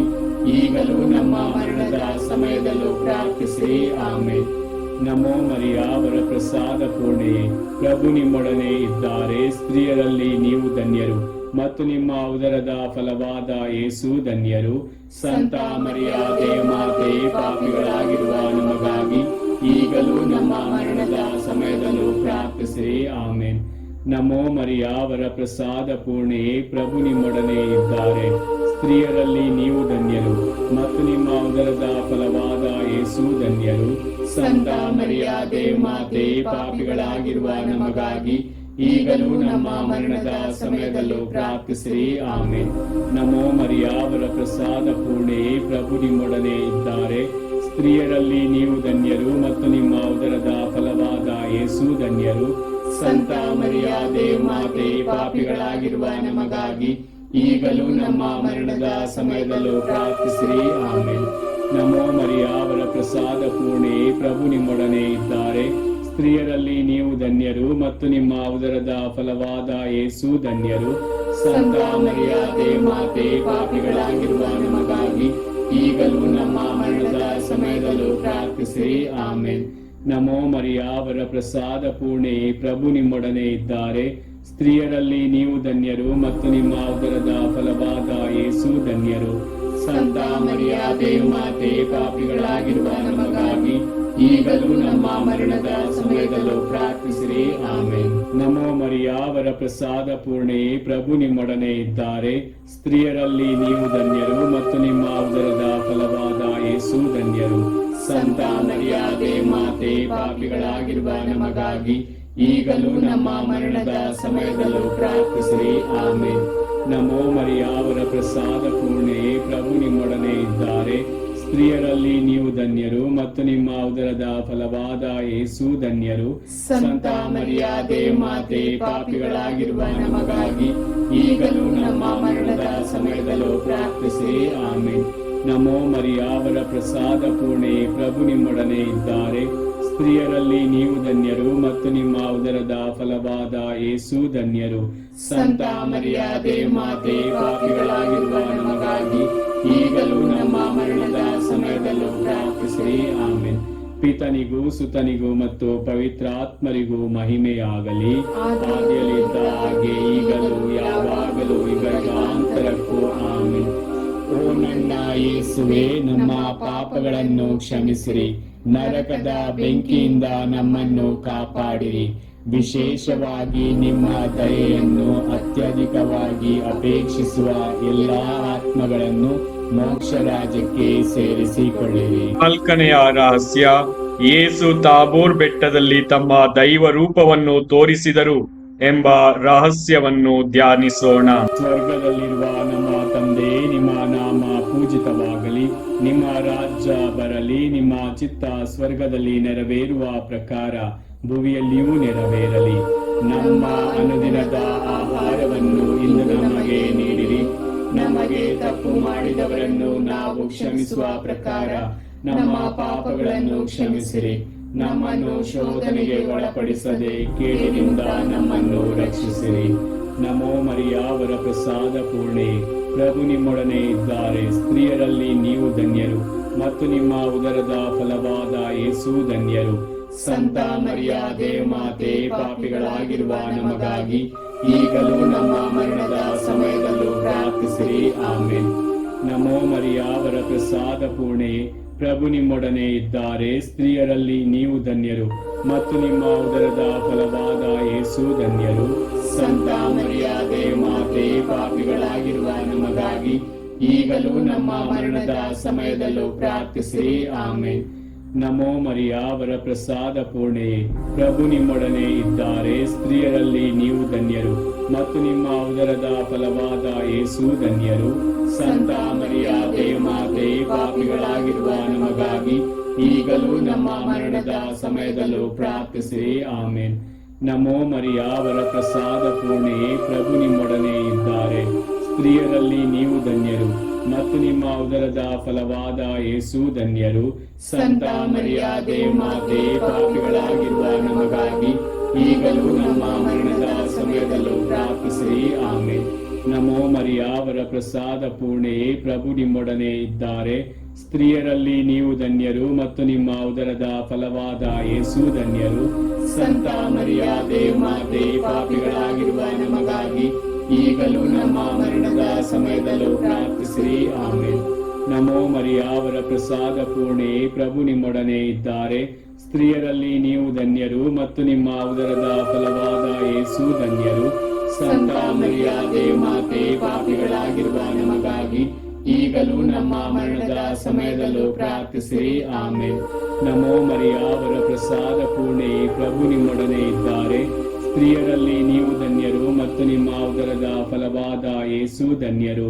ಈಗಲೂ ನಮ್ಮ ಮರಣದ ಸಮಯದಲ್ಲೂ ಪ್ರಾರ್ಥಿಸಿರಿ. ಆಮೇಲೆ. ನಮೋ ಮರಿಯ, ವರಪ್ರಸಾದ ಪೂರ್ಣೆಯೇ, ಪ್ರಭು ನಿಮ್ಮೊಡನೆ ಇದ್ದಾರೆ. ಸ್ತ್ರೀಯರಲ್ಲಿ ನೀವು ಧನ್ಯರು ಮತ್ತು ನಿಮ್ಮ ಉದರದ ಫಲವಾದ ಯೇಸು ಧನ್ಯರು. ಸಂತ ಮರಿಯಾದೆ ಮಾತೆ, ಪಾಪಿಗಳಾಗಿರುವ ನಮಗಾಗಿ ಈಗಲೂ ನಮ್ಮ ಮರಣದ ಸಮಯದಲ್ಲೂ ಪ್ರಾರ್ಥಿಸಿರಿ. ಆಮೇನ್. ನಮೋ ಮರಿಯ, ವರಪ್ರಸಾದ ಪೂರ್ಣೆಯೇ, ಪ್ರಭು ನಿಮ್ಮೊಡನೆ ಇದ್ದಾರೆ. ಸ್ತ್ರೀಯರಲ್ಲಿ ನೀವು ಧನ್ಯರು ಮತ್ತು ನಿಮ್ಮ ಉದರದ ಫಲವಾದ ಯೇಸು ಧನ್ಯರು. ಸಂತ ಮರಿಯಾದೆ ಮಾತೆ, ಪಾಪಿಗಳಾಗಿರುವ ನಮಗಾಗಿ ಈಗಲೂ ನಮ್ಮ ಮರಣದ ಸಮಯದಲ್ಲೂ ಪ್ರಾರ್ಥಿಸಿರಿ. ಆಮೇನ್. ನಮೋ ಮರಿಯ, ವರಪ್ರಸಾದ ಪೂರ್ಣೆಯೇ, ಪ್ರಭು ನಿಮ್ಮೊಡನೆ ಇದ್ದಾರೆ. ಸ್ತ್ರೀಯರಲ್ಲಿ ನೀವು ಧನ್ಯರು ಮತ್ತು ನಿಮ್ಮ ಉದರದ ಫಲವಾದ ಯೇಸು ಧನ್ಯರು. ಸಂತ ಮರಿಯಾದೆ ಮಾತೆ, ಪಾಪಿಗಳಾಗಿರುವ ನಮಗಾಗಿ ಈಗಲೂ ನಮ್ಮ ಮರಣದ ಸಮಯದಲ್ಲೂ ಪ್ರಾರ್ಥಿಸಿರಿ. ಆಮೇನ್. ನಮೋ ಮರಿಯ, ವರಪ್ರಸಾದ ಪೂರ್ಣೆಯೇ, ಪ್ರಭು ನಿಮ್ಮೊಡನೆ ಇದ್ದಾರೆ. ಸ್ತ್ರೀಯರಲ್ಲಿ ನೀವು ಧನ್ಯರು ಮತ್ತು ನಿಮ್ಮ ಉದರದ ಫಲವಾದ ಯೇಸು ಧನ್ಯರು. ಸಂತ ಮರಿಯಾದೆ ಮಾತೆ, ಪಾಪಿಗಳಾಗಿರುವ ನಮಗಾಗಿ ಈಗಲೂ ನಮ್ಮ ಮರಣದ ಸಮಯದಲ್ಲೂ ಪ್ರಾರ್ಥಿಸಿರಿ. ಆಮೇನ್. ನಮೋ ಮರಿಯ, ವರಪ್ರಸಾದ ಪೂರ್ಣೆಯೇ, ಪ್ರಭು ನಿಮ್ಮೊಡನೆ ಇದ್ದಾರೆ. ಸ್ತ್ರೀಯರಲ್ಲಿ ನೀವು ಧನ್ಯರು ಮತ್ತು ನಿಮ್ಮ ಉದರದ ಫಲವಾದ ಯೇಸು ಧನ್ಯರು. ಸಂತ ಮರಿಯಾದೆ ಮಾತೆ, ಪಾಪಿಗಳಾಗಿರುವ ನಮಗಾಗಿ ಈಗಲೂ ನಮ್ಮ ಮರಣದ ಸಮಯದಲ್ಲೂ ಪ್ರಾರ್ಥಿಸಿರಿ. ಆಮೇನ್. ನಮೋ ಮರಿಯ, ವರಪ್ರಸಾದ ಪೂರ್ಣೆಯೇ, ಪ್ರಭು ನಿಮ್ಮೊಡನೆ ಇದ್ದಾರೆ. ಸ್ತ್ರೀಯರಲ್ಲಿ ನೀವು ಧನ್ಯರು ಮತ್ತು ನಿಮ್ಮ ಉದರದ ಫಲವಾದ ಯೇಸು ಧನ್ಯರು. ಸಂತ ಮರಿಯಾದೆ ಮಾತೆ, ಪಾಪಿಗಳಾಗಿರುವ ನಮಗಾಗಿ ಈಗಲೂ ನಮ್ಮ ಮರಣದ ಸಮಯದಲ್ಲೂ ಪ್ರಾರ್ಥಿಸಿರಿ. ಆಮೇನ್. ನಮೋ ಮರಿಯ, ವರಪ್ರಸಾದ ಪೂರ್ಣೆಯೇ, ಪ್ರಭು ನಿಮ್ಮೊಡನೆ ಇದ್ದಾರೆ. ಸ್ತ್ರೀಯರಲ್ಲಿ ನೀವು ಧನ್ಯರು ಮತ್ತು ನಿಮ್ಮ ಉದರದ ಫಲವಾದ ಯೇಸು ಧನ್ಯರು. ಸಂತ ಮರಿಯಾದೆ ಮಾತೆ, ಪಾಪಿಗಳಾಗಿರುವ ನಮಗಾಗಿ ಈಗಲೂ ನಮ್ಮ ಮರಣದ ಸಮಯದಲ್ಲೂ ಪ್ರಾರ್ಥಿಸಿರಿ. ಆಮೇನ್. ನಮೋ ಮರಿಯ, ವರಪ್ರಸಾದ ಪೂರ್ಣೆಯೇ, ಪ್ರಭು ನಿಮ್ಮೊಡನೆ ಇದ್ದಾರೆ. ಸ್ತ್ರೀಯರಲ್ಲಿ ನೀವು ಧನ್ಯರು ಮತ್ತು ನಿಮ್ಮ ಉದರದ ಫಲವಾದ ಯೇಸು ಧನ್ಯರು. ಸಂತ ಮರಿಯಾದೆ ಮಾತೆ, ಪಾಪಿಗಳಾಗಿರುವ ನಮಗಾಗಿ ಈಗಲೂ ನಮ್ಮ ಮರಣದ ಸಮಯದಲ್ಲೂ ಪ್ರಾರ್ಥಿಸಿರಿ. ಆಮೇನ್. ಪಿತನಿಗೂ ಸುತನಿಗೂ ಮತ್ತು ಪವಿತ್ರಾತ್ಮರಿಗೂ ಮಹಿಮೆಯಾಗಲಿ. ಆದಿಯಲ್ಲಿದ್ದ ಹಾಗೆ ಈಗಲೂ ಯಾವಾಗಲೂ ಯುಗಾಂತರಕ್ಕೂ. ಆಮೇನ್. ಓ ನನ್ನ ಯೇಸುವೆ, ನಮ್ಮ ಪಾಪಗಳನ್ನು ಕ್ಷಮಿಸಿರಿ, ನರಕದ ಬೆಂಕಿಯಿಂದ ನಮ್ಮನ್ನು ಕಾಪಾಡಿರಿ. ವಿಶೇಷವಾಗಿ ನಿಮ್ಮ ದಯೆಯನ್ನು ಅತ್ಯಧಿಕವಾಗಿ ಅಪೇಕ್ಷಿಸುವ ಎಲ್ಲಾ ಆತ್ಮಗಳನ್ನು ಮೋಕ್ಷ ರಾಜ್ಯಕ್ಕೆ ಸೇರಿಸಿಕೊಳ್ಳಿರಿ. 4ನೆಯ ರಹಸ್ಯ, ಯೇಸು ತಾಬೋರ್ ಬೆಟ್ಟದಲ್ಲಿ ತಮ್ಮ ದೈವ ರೂಪವನ್ನು ತೋರಿಸಿದರು ಎಂಬ ರಹಸ್ಯವನ್ನು ಧ್ಯಾನಿಸೋಣ. ಸ್ವರ್ಗದಲ್ಲಿರುವ ನಮ್ಮ ತಂದೆ, ನಿಮ್ಮ ನಾಮ ಪೂಜಿತವಾಗಲಿ, ನಿಮ್ಮ ರಾಜ್ಯ ಬರಲಿ, ನಿಮ್ಮ ಚಿತ್ತ ಸ್ವರ್ಗದಲ್ಲಿ ನೆರವೇರುವ ಪ್ರಕಾರ ಭುವಿಯಲ್ಲಿಯೂ ನೆರವೇರಲಿ. ನಮ್ಮ ಅನುದಿನದ ಆಹಾರವನ್ನು ಇಂದು ನಮಗೆ ನೀಡಿರಿ. ನಮಗೆ ತಪ್ಪು ಮಾಡಿದವರನ್ನು ನಾವು ಕ್ಷಮಿಸುವ ಪ್ರಕಾರ ನಮ್ಮ ಪಾಪಗಳನ್ನು ಕ್ಷಮಿಸಿರಿ. ನಮ್ಮನ್ನು ಶೋಧನೆಗೆ ಒಳಪಡಿಸದೆ ಕೇಡಿನಿಂದ ನಮ್ಮನ್ನು ರಕ್ಷಿಸಿರಿ. ನಮೋ ಮರಿಯ, ವರಪ್ರಸಾದ ಪೂರ್ಣೆ, ಪ್ರಭು ನಿಮ್ಮೊಡನೆ ಇದ್ದಾರೆ. ಸ್ತ್ರೀಯರಲ್ಲಿ ನೀವು ಧನ್ಯರು ಮತ್ತು ನಿಮ್ಮ ಉದರದ ಫಲವಾದ ಯೇಸು ಧನ್ಯರು. ಸಂತ ಮರಿಯಾದೆ ಮಾತೆ, ಪಾಪಿಗಳಾಗಿರುವ ನಮಗಾಗಿ ಈಗಲೂ ನಮ್ಮ ಮರಣದ ಸಮಯದಲ್ಲೂ ಪ್ರಾರ್ಥಿಸಿರಿ. ಆಮೇನ್. ನಮೋ ಮರಿಯ, ವರಪ್ರಸಾದ ಪೂರ್ಣೆ, ಪ್ರಭು ನಿಮ್ಮೊಡನೆ ಇದ್ದಾರೆ. ಸ್ತ್ರೀಯರಲ್ಲಿ ನೀವು ಧನ್ಯರು ಮತ್ತು ನಿಮ್ಮ ಉದರದ ಫಲವಾದ ಯೇಸು ಧನ್ಯರು. ಸಂತ ಮರಿಯಾದೆ ಮಾತೆ, ಪಾಪಿಗಳಾಗಿರುವ ನಮಗಾಗಿ ಈಗಲೂ ನಮ್ಮ ಮರಣದ ಸಮಯದಲ್ಲೂ ಪ್ರಾರ್ಥಿಸಿರಿ. ಆಮೇನ್. ನಮೋ ಮರಿಯ, ವರಪ್ರಸಾದ ಪೂರ್ಣೆಯೇ, ಪ್ರಭು ನಿಮ್ಮೊಡನೆ ಇದ್ದಾರೆ. ಸ್ತ್ರೀಯರಲ್ಲಿ ನೀವು ಧನ್ಯರು ಮತ್ತು ನಿಮ್ಮ ಉದರದ ಫಲವಾದ ಯೇಸು ಧನ್ಯರು. ಸಂತ ಮರಿಯಾದೆ ಮಾತೆ, ಪಾಪಿಗಳಾಗಿರುವ ನಮಗಾಗಿ ಈಗಲೂ ನಮ್ಮ ಮರಣದ ಸಮಯದಲ್ಲೂ ಪ್ರಾರ್ಥಿಸಿರಿ. ಆಮೇನ್. ನಮೋ ಮರಿಯ, ವರಪ್ರಸಾದ ಪೂರ್ಣೆಯೇ, ಪ್ರಭು ನಿಮ್ಮೊಡನೆ ಇದ್ದಾರೆ. ಸ್ತ್ರೀಯರಲ್ಲಿ ನೀವು ಧನ್ಯರು ಮತ್ತು ನಿಮ್ಮ ಉದರದ ಫಲವಾದ ಯೇಸು ಧನ್ಯರು. ಸಂತ ಮರಿಯಾದೆ ಮಾತೆ, ಪಾಪಿಗಳಾಗಿರುವ ನಮಗಾಗಿ ಈಗಲೂ ನಮ್ಮ ಮರಣದ ಸಮಯದಲ್ಲೂ ಪ್ರಾರ್ಥಿಸಿರಿ. ಆಮೆನ್. ನಮೋ ಮರಿಯ, ವರ ಪ್ರಸಾದ ಪೂರ್ಣೆಯೇ, ಪ್ರಭು ನಿಮ್ಮೊಡನೆ ಇದ್ದಾರೆ. ಸ್ತ್ರೀಯರಲ್ಲಿ ನೀವು ಧನ್ಯರು ಮತ್ತು ನಿಮ್ಮ ಉದರದ ಫಲವಾದ ಯೇಸು ಧನ್ಯರು. ಸಂತ ಮರಿಯಾದೆ ಮಾತೆ, ಪಾಪಿಗಳಾಗಿರುವ ನಮಗಾಗಿ ಈಗಲೂ ನಮ್ಮ ಮರಣದ ಸಮಯದಲ್ಲೂ ಪ್ರಾರ್ಥಿಸಿರಿ. ಆಮೆನ್. ನಮೋ ಮರಿಯ, ವರ ಪ್ರಸಾದ ಪೂರ್ಣೆಯೇ, ಪ್ರಭು ನಿಮ್ಮೊಡನೆ ಇದ್ದಾರೆ. ಸ್ತ್ರೀಯರಲ್ಲಿ ನೀವು ಧನ್ಯರು ಮತ್ತು ನಿಮ್ಮ ಉದರದ ಫಲವಾದ ಯೇಸು ಧನ್ಯರು. ಸಂತ ಮರಿಯಾದೆ ಮಾತೆ, ಪಾಪಿಗಳಾಗಿರುವ ನಮಗಾಗಿ ಈಗಲೂ ನಮ್ಮ ಮರಣದ ಸಮಯದಲ್ಲೂ ಪ್ರಾರ್ಥಿಸಿರಿ. ಆಮೆನ್. ನಮೋ ಮರಿಯ, ವರ ಪ್ರಸಾದ ಪೂರ್ಣೆಯೇ, ಪ್ರಭು ನಿಮ್ಮೊಡನೆ ಇದ್ದಾರೆ. ಸ್ತ್ರೀಯರಲ್ಲಿ ನೀವು ಧನ್ಯರು ಮತ್ತು ನಿಮ್ಮ ಉದರದ ಫಲವಾದ ಯೇಸು ಧನ್ಯರು.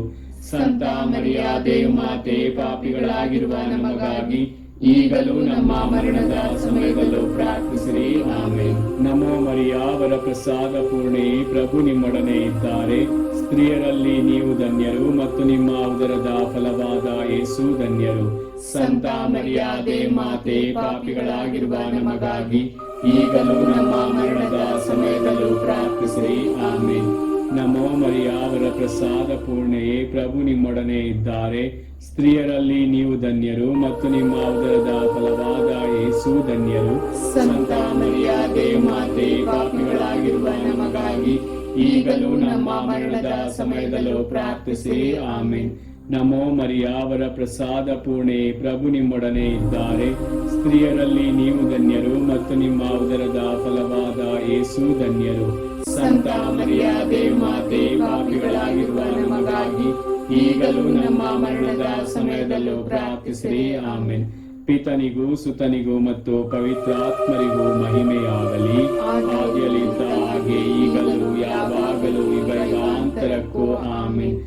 ಸಂತ ಮರಿಯಾದೆ ಮಾತೆ, ಪಾಪಿಗಳಾಗಿರುವ ನಮಗಾಗಿ ಈಗಲೂ ನಮ್ಮ ಮರಣದ ಸಮಯದಲ್ಲೂ ಪ್ರಾರ್ಥಿಸಿರಿ. ಆಮೆನ್. ನಮೋ ಮರಿಯ, ವರ ಪ್ರಸಾದ ಪೂರ್ಣೆಯೇ, ಪ್ರಭು ನಿಮ್ಮೊಡನೆ ಇದ್ದಾರೆ. ಸ್ತ್ರೀಯರಲ್ಲಿ ನೀವು ಧನ್ಯರು ಮತ್ತು ನಿಮ್ಮ ಉದರದ ಫಲವಾದ ಯೇಸು ಧನ್ಯರು. ಸಂತ ಮರಿಯಾದೆ ಮಾತೆ, ಪಾಪಿಗಳಾಗಿರುವ ನಮಗಾಗಿ ಈಗಲೂ ನಮ್ಮ ಮರಣದ ಸಮಯದಲ್ಲೂ ಪ್ರಾರ್ಥಿಸಿರಿ. ಆಮೆನ್. ನಮೋ ಮರಿಯ, ವರ ಪ್ರಸಾದ ಪೂರ್ಣೆಯೇ, ಪ್ರಭು ನಿಮ್ಮೊಡನೆ ಇದ್ದಾರೆ. ಸ್ತ್ರೀಯರಲ್ಲಿ ನೀವು ಧನ್ಯರು ಮತ್ತು ನಿಮ್ಮ ಉದರದ ಫಲವಾದ ಯೇಸು ಧನ್ಯರು. ಸಂತ ಮರಿಯಾದೆ ಮಾತೆ, ಪಾಪಿಗಳಾಗಿರುವ ನಮಗಾಗಿ ಈಗಲೂ ನಮ್ಮ ಮರಣದ ಸಮಯದಲ್ಲೂ ಪ್ರಾರ್ಥಿಸಿರಿ. ಆಮೆನ್. ನಮೋ ಮರಿಯ, ವರ ಪ್ರಸಾದ ಪೂರ್ಣೆಯೇ, ಪ್ರಭು ನಿಮ್ಮೊಡನೆ ಇದ್ದಾರೆ. ಸ್ತ್ರೀಯರಲ್ಲಿ ನೀವು ಧನ್ಯರು ಮತ್ತು ನಿಮ್ಮ ಉದರದ ಫಲವಾದ ಯೇಸು ಧನ್ಯರು. ಸಂತ ಮರಿಯಾದೆ ಮಾತೆ, ಪಾಪಿಗಳಾಗಿರುವ ನಮಗಾಗಿ ಈಗಲೂ ನಮ್ಮ ಮರಣದ ಸಮಯದಲ್ಲೂ ಪ್ರಾರ್ಥಿಸಿರಿ. ಆಮೆನ್. ಪಿತನಿಗೂ ಸುತನಿಗೂ ಮತ್ತು ಪವಿತ್ರಾತ್ಮರಿಗೂ ಮಹಿಮೆಯಾಗಲಿ, ಆದಿಯಲ್ಲಿದ್ದ ಹಾಗೆ ಈಗಲೂ ಯಾವಾಗಲೂ ಯುಗಾಂತರಕ್ಕೂ. ಆಮೆನ್.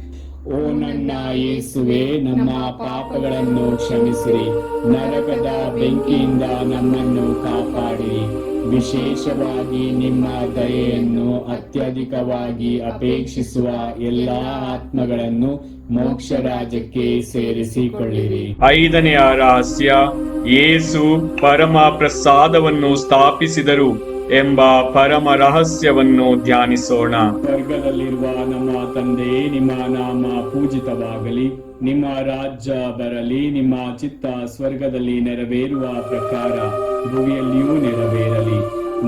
ಓ ನನ್ನ ಯೇಸುವೆ, ನಮ್ಮ ಪಾಪಗಳನ್ನು ಕ್ಷಮಿಸಿರಿ, ನರಕದ ಬೆಂಕಿಯಿಂದ ನಮ್ಮನ್ನು ಕಾಪಾಡಿರಿ. ವಿಶೇಷವಾಗಿ ನಿಮ್ಮ ದಯೆಯನ್ನು ಅತ್ಯಧಿಕವಾಗಿ ಅಪೇಕ್ಷಿಸುವ ಎಲ್ಲಾ ಆತ್ಮಗಳನ್ನು ಮೋಕ್ಷ ರಾಜ್ಯಕ್ಕೆ ಸೇರಿಸಿಕೊಳ್ಳಿರಿ. ಐದನೆಯ ರಹಸ್ಯ, ಯೇಸು ಪರಮ ಪ್ರಸಾದವನ್ನು ಸ್ಥಾಪಿಸಿದರು ಎಂಬ ಪರಮ ರಹಸ್ಯವನ್ನು ಧ್ಯಾನಿಸೋಣ. ಸ್ವರ್ಗದಲ್ಲಿರುವ ನಮ್ಮ ತಂದೆ, ನಿಮ್ಮ ನಾಮ ಪೂಜಿತವಾಗಲಿ, ನಿಮ್ಮ ರಾಜ್ಯ ಬರಲಿ, ನಿಮ್ಮ ಚಿತ್ತ ಸ್ವರ್ಗದಲ್ಲಿ ನೆರವೇರುವ ಪ್ರಕಾರ ಭೂಮಿಯಲ್ಲಿಯೂ ನೆರವೇರಲಿ.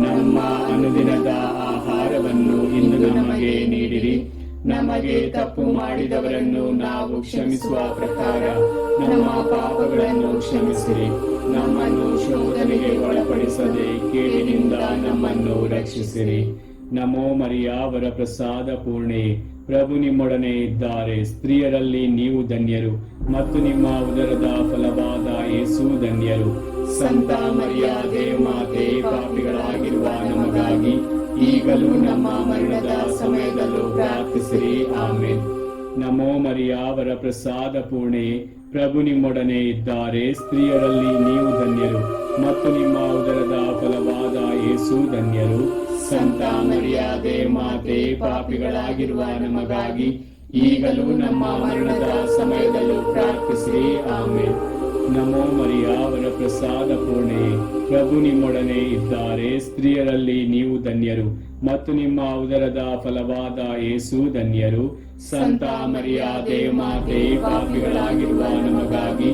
ನಮ್ಮ ಅನುದಿನದ ಆಹಾರವನ್ನು ಇಂದು ನಮಗೆ ನೀಡಿರಿ. ನಮಗೆ ತಪ್ಪು ಮಾಡಿದವರನ್ನು ನಾವು ಕ್ಷಮಿಸುವ ಪ್ರಕಾರ ನಮ್ಮ ಪಾಪಗಳನ್ನು ಕ್ಷಮಿಸಿರಿ. ನಮ್ಮನ್ನು ಶೋಧನೆಗೆ ಒಳಪಡಿಸದೆ ಕೇಡಿನಿಂದ ನಮ್ಮನ್ನು ರಕ್ಷಿಸಿರಿ. ನಮೋ ಮರಿಯ, ವರ ಪ್ರಸಾದ ಪೂರ್ಣೆ, ಪ್ರಭು ನಿಮ್ಮೊಡನೆ ಇದ್ದಾರೆ. ಸ್ತ್ರೀಯರಲ್ಲಿ ನೀವು ಧನ್ಯರು ಮತ್ತು ನಿಮ್ಮ ಉದರದ ಫಲವಾದ ಯೇಸು ಧನ್ಯರು. ಸಂತ ಮರಿಯಾದೆ ಮಾತೆ, ಪಾಪಿಗಳಾಗಿರುವ ನಮಗಾಗಿ ಈಗಲೂ ನಮ್ಮ ಮರಣದ ಸಮಯದಲ್ಲೂ ಪ್ರಾರ್ಥಿಸಿರಿ. ಆಮೆನ್. ನಮೋ ಮರಿಯ, ವರ ಪ್ರಸಾದ ಪೂರ್ಣೆ, ಪ್ರಭು ನಿಮ್ಮೊಡನೆ ಇದ್ದಾರೆ. ಸ್ತ್ರೀಯರಲ್ಲಿ ನೀವು ಧನ್ಯರು ಮತ್ತು ನಿಮ್ಮ ಉದರದ ಫಲವಾದ ಯೇಸು ಧನ್ಯರು. ಸಂತ ಮರಿಯಾದೆ ಮಾತೆ, ಪಾಪಿಗಳಾಗಿರುವ ನಮಗಾಗಿ ಈಗಲೂ ನಮ್ಮ ಮರಣದ ಸಮಯದಲ್ಲೂ ಪ್ರಾರ್ಥಿಸಿರಿ. ಆಮೆನ್. ನಮೋ ಮರಿಯ, ವರ ಪ್ರಸಾದ ಪೂರ್ಣೆ, ಪ್ರಭು ನಿಮ್ಮೊಡನೆ ಇದ್ದಾರೆ. ಸ್ತ್ರೀಯರಲ್ಲಿ ನೀವು ಧನ್ಯರು ಮತ್ತು ನಿಮ್ಮ ಉದರದ ಫಲವಾದ ಯೇಸು ಧನ್ಯರು. ಸಂತ ಮರಿಯಾದೆ ಮಾತೆ, ಪಾಪಿಗಳಾಗಿರುವ ನಮಗಾಗಿ